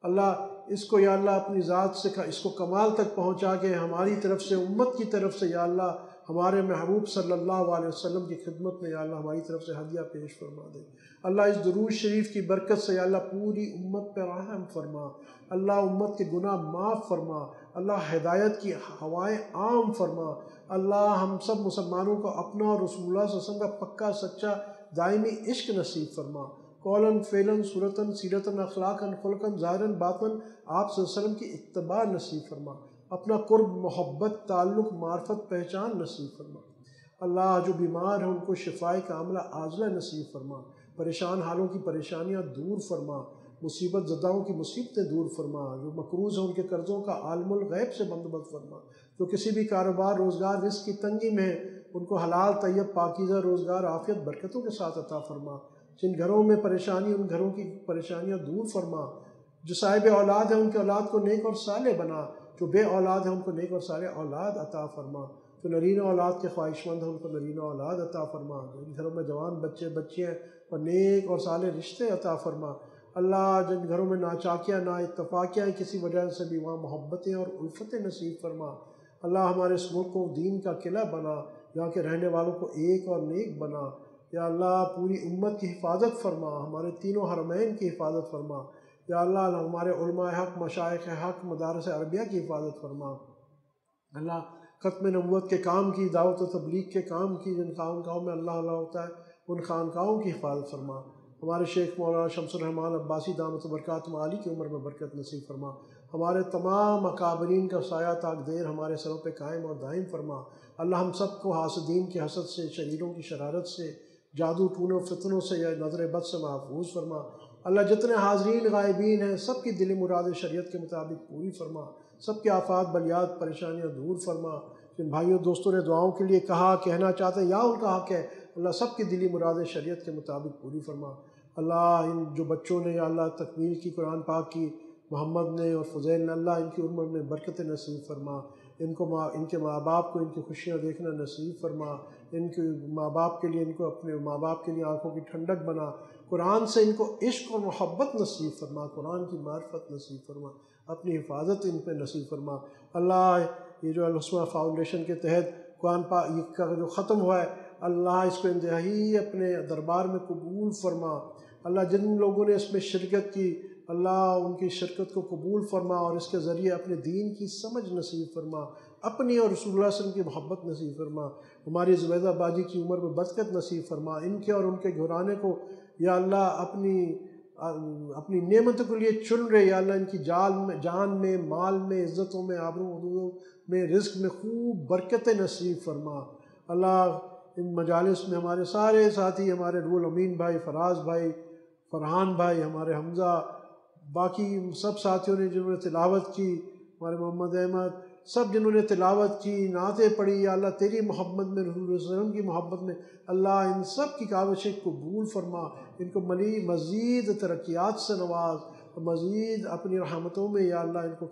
اللہ اس کو یا اللہ اپنی ذات سے اس کو کمال تک پہنچا کے ہماری طرف سے امت کی طرف سے یا اللہ ہمارے محبوب صلی اللہ علیہ وسلم کی خدمت میں یا اللہ ہماری طرف سے ہدیہ پیش فرما دے. اللہ اس درود شریف کی برکت سے یا اللہ پوری امت پر رحم فرما. اللہ امت کے گناہ معاف فرما. اللہ ہدایت کی ہوائیں عام فرما. اللہ ہم سب مسلمانوں کو اپنا اور رسول اللہ صلی اللہ علیہ وسلم کا پکا سچا دائمی عشق نصیب فرما. قولاً فعلاً صورتاً سیرتاً اخلاقاً خلقاً ظاہراً باطن آپ صلی اللہ علیہ وسلم کی اتباع نصیب فرما. اپنا قرب محبت تعلق معرفت پہچان نصیب فرما. اللہ جو بیمار ہیں ان کو شفائے کاملہ عاجلہ نصیب فرما. پریشان حالوں کی پریشانیاں دور فرما. مصیبت زداؤں کی مصیبتیں دور فرما. جو مقروض ہیں ان کے قرضوں کا عالم الغیب سے بندوبست فرما. جو کسی بھی کاروبار روزگار رزق کی تنگی میں ہیں ان کو حلال طیب پاکیزہ روزگار عافیت برکتوں کے ساتھ عطا فرما. جن گھروں میں پریشانی ان گھروں کی پریشانیاں دور فرما. جو صاحب اولاد ہیں ان کے اولاد کو نیک اور صالح بنا. جو بے اولاد ہیں ان کو نیک اور صالح اولاد عطا فرما. جو نرینہ اولاد کے خواہش مند ہیں ان کو نرینہ اولاد عطا فرما. جن گھروں میں جوان بچے بچیاں اور نیک اور صالح رشتے عطا فرما. اللہ جن گھروں میں ناچاکیاں نا اتفاقیاں ہیں کسی وجہ سے بھی وہاں محبتیں اور الفتیں نصیب فرما. اللہ ہمارے اس ملک کو دین کا قلعہ بنا. یہاں کے رہنے والوں کو ایک اور نیک بنا. یا اللہ پوری امت کی حفاظت فرما. ہمارے تینوں حرمین کی حفاظت فرما. یا اللہ ہمارے علماء حق مشائخ حق مدارس عربیہ کی حفاظت فرما. اللہ ختم نبوت کے کام کی دعوت و تبلیغ کے کام کی جن خانقاہوں میں اللہ ہوتا ہے ان خانقاہوں کی حفاظت فرما. ہمارے شیخ مولانا شمس الرحمان عباسی دامت برکاتہم عالی کی عمر میں برکت نصیب فرما، ہمارے تمام اکابرین کا سایہ تاک دیر ہمارے سروں پہ قائم اور دائم فرما۔ اللہ ہم سب کو حاسدین کے حسد سے، شریروں کی شرارت سے، جادو ٹونے و فتنوں سے یا نظر بد سے محفوظ فرما۔ اللہ جتنے حاضرین غائبین ہیں سب کی دلی مراد شریعت کے مطابق پوری فرما، سب کے آفات بلیات پریشانیاں دور فرما۔ جن بھائیوں دوستوں نے دعاؤں کے لیے کہنا چاہتے ہیں یا ان کا حق ہے، اللہ سب کی دلی مراد شریعت کے مطابق پوری فرما۔ اللہ ان جو بچوں نے یا اللہ تکمیل کی قرآن پاک کی، محمد نے اور فضیل نے، اللہ ان کی عمر میں برکت نصیب فرما، ان کے ماں باپ کو ان کی خوشیاں دیکھنا نصیب فرما، ان کے ماں باپ کے لیے ان کو اپنے ماں باپ کے لیے آنکھوں کی ٹھنڈک بنا، قرآن سے ان کو عشق اور محبت نصیب فرما، قرآن کی معرفت نصیب فرما، اپنی حفاظت ان پہ نصیب فرما۔ اللہ یہ جو الحسنہ فاؤنڈیشن کے تحت قرآن پاک کا جو ختم ہوا ہے، اللہ اس کو انتہائی اپنے دربار میں قبول فرما۔ اللہ جن لوگوں نے اس میں شرکت کی، اللہ ان کی شرکت کو قبول فرما اور اس کے ذریعے اپنے دین کی سمجھ نصیب فرما، اپنی اور رسول اللہ صلی اللہ علیہ وسلم کی محبت نصیب فرما۔ ہماری زبیدہ باجی کی عمر میں برکت نصیب فرما، ان کے اور ان کے گھرانے کو یا اللہ اپنی نعمتوں کے لیے چن رہے، یا اللہ ان کی جان میں، مال میں، عزتوں میں، آبرو حدود میں، رزق میں خوب برکت نصیب فرما۔ اللہ ان مجالس میں ہمارے سارے ساتھی، ہمارے رول امین بھائی، فراز بھائی، فرحان بھائی، ہمارے حمزہ، باقی سب ساتھیوں نے جنہوں نے تلاوت کی، ہمارے محمد احمد، سب جنہوں نے تلاوت کی، نعتیں پڑھی، یا اللہ تیری محبت میں، رسول اللہ صلی اللہ علیہ وسلم کی محبت میں، اللہ ان سب کی کاوشیں قبول فرما، ان کو مزید ترقیات سے نواز، مزید اپنی رحمتوں میں یا اللہ ان کو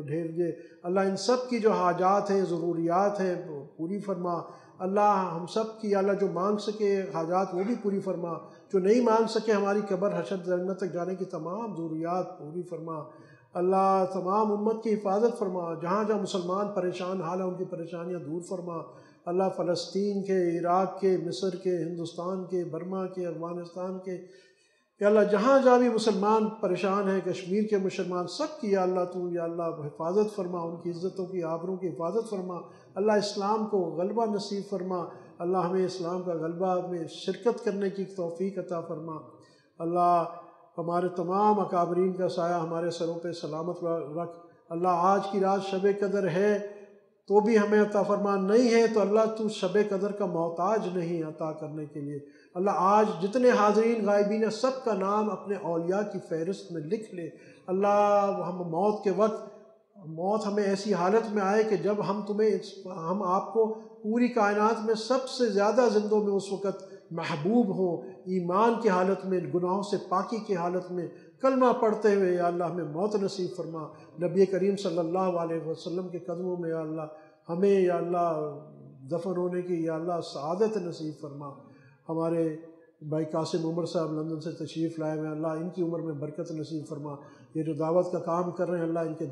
ڈھیر دے۔ اللہ ان سب کی جو حاجات ہیں، ضروریات ہیں، پوری فرما۔ اللہ ہم سب کی یا اللہ جو مانگ سکے حاجات وہ بھی پوری فرما، جو نہیں مانگ سکے ہماری قبر حشر جنت تک جانے کی تمام ضروریات پوری فرما۔ اللہ تمام امت کی حفاظت فرما، جہاں جہاں مسلمان پریشان حال ہیں ان کی پریشانیاں دور فرما۔ اللہ فلسطین کے، عراق کے، مصر کے، ہندوستان کے، برما کے، افغانستان کے، یا اللہ جہاں جہاں بھی مسلمان پریشان ہیں، کشمیر کے مسلمان سب کی یا اللہ تو یا اللہ حفاظت فرما، ان کی عزتوں کی، آبروں کی حفاظت فرما۔ اللہ اسلام کو غلبہ نصیب فرما، اللہ ہمیں اسلام کا غلبہ میں شرکت کرنے کی توفیق عطا فرما۔ اللہ ہمارے تمام اکابرین کا سایہ ہمارے سروں پہ سلامت رکھ۔ اللہ آج کی رات شب قدر ہے تو بھی ہمیں عطا فرما، نہیں ہے تو اللہ تو شب قدر کا محتاج نہیں عطا کرنے کے لیے۔ اللہ آج جتنے حاضرین غائبین ہیں سب کا نام اپنے اولیاء کی فہرست میں لکھ لے۔ اللہ ہم موت کے وقت، موت ہمیں ایسی حالت میں آئے کہ جب ہم آپ کو پوری کائنات میں سب سے زیادہ زندوں میں اس وقت محبوب ہوں، ایمان کی حالت میں، گناہوں سے پاکی کی حالت میں، کلمہ پڑھتے ہوئے، یا اللہ ہمیں موت نصیب فرما۔ نبی کریم صلی اللہ علیہ وسلم کے قدموں میں یا اللہ ہمیں یا اللہ دفن ہونے کی یا اللہ سعادت نصیب فرما۔ ہمارے بھائی قاسم عمر صاحب لندن سے تشریف لائے ہوئے ہیں، اللہ ان کی عمر میں برکت نصیب فرما۔ یہ جو دعوت کا کام کر رہے ہیں اللہ ان کے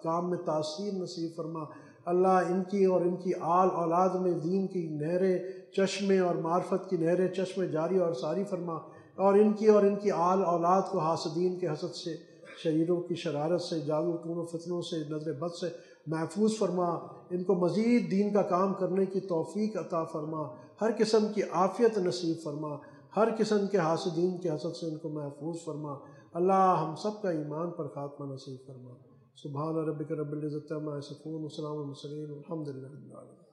کام میں تاثیر نصیب فرما۔ اللہ ان کی اور ان کی آل اولاد میں دین کی نہریں، چشمے اور معرفت کی نہریں، چشمے جاری اور ساری فرما، اور ان کی آل اولاد کو حاسدین کے حسد سے، شریروں کی شرارت سے، جادو ٹون و فتنوں سے، نظر بد سے محفوظ فرما۔ ان کو مزید دین کا کام کرنے کی توفیق عطا فرما، ہر قسم کی عافیت نصیب فرما، ہر قسم کے حاسدین کے حسد سے ان کو محفوظ فرما۔ اللہ ہم سب کا ایمان پر خاتمہ نصیب فرما۔ سبحان ربک رب العزت عما یصفون وسلام علی المرسلین والحمد للہ رب العالمین۔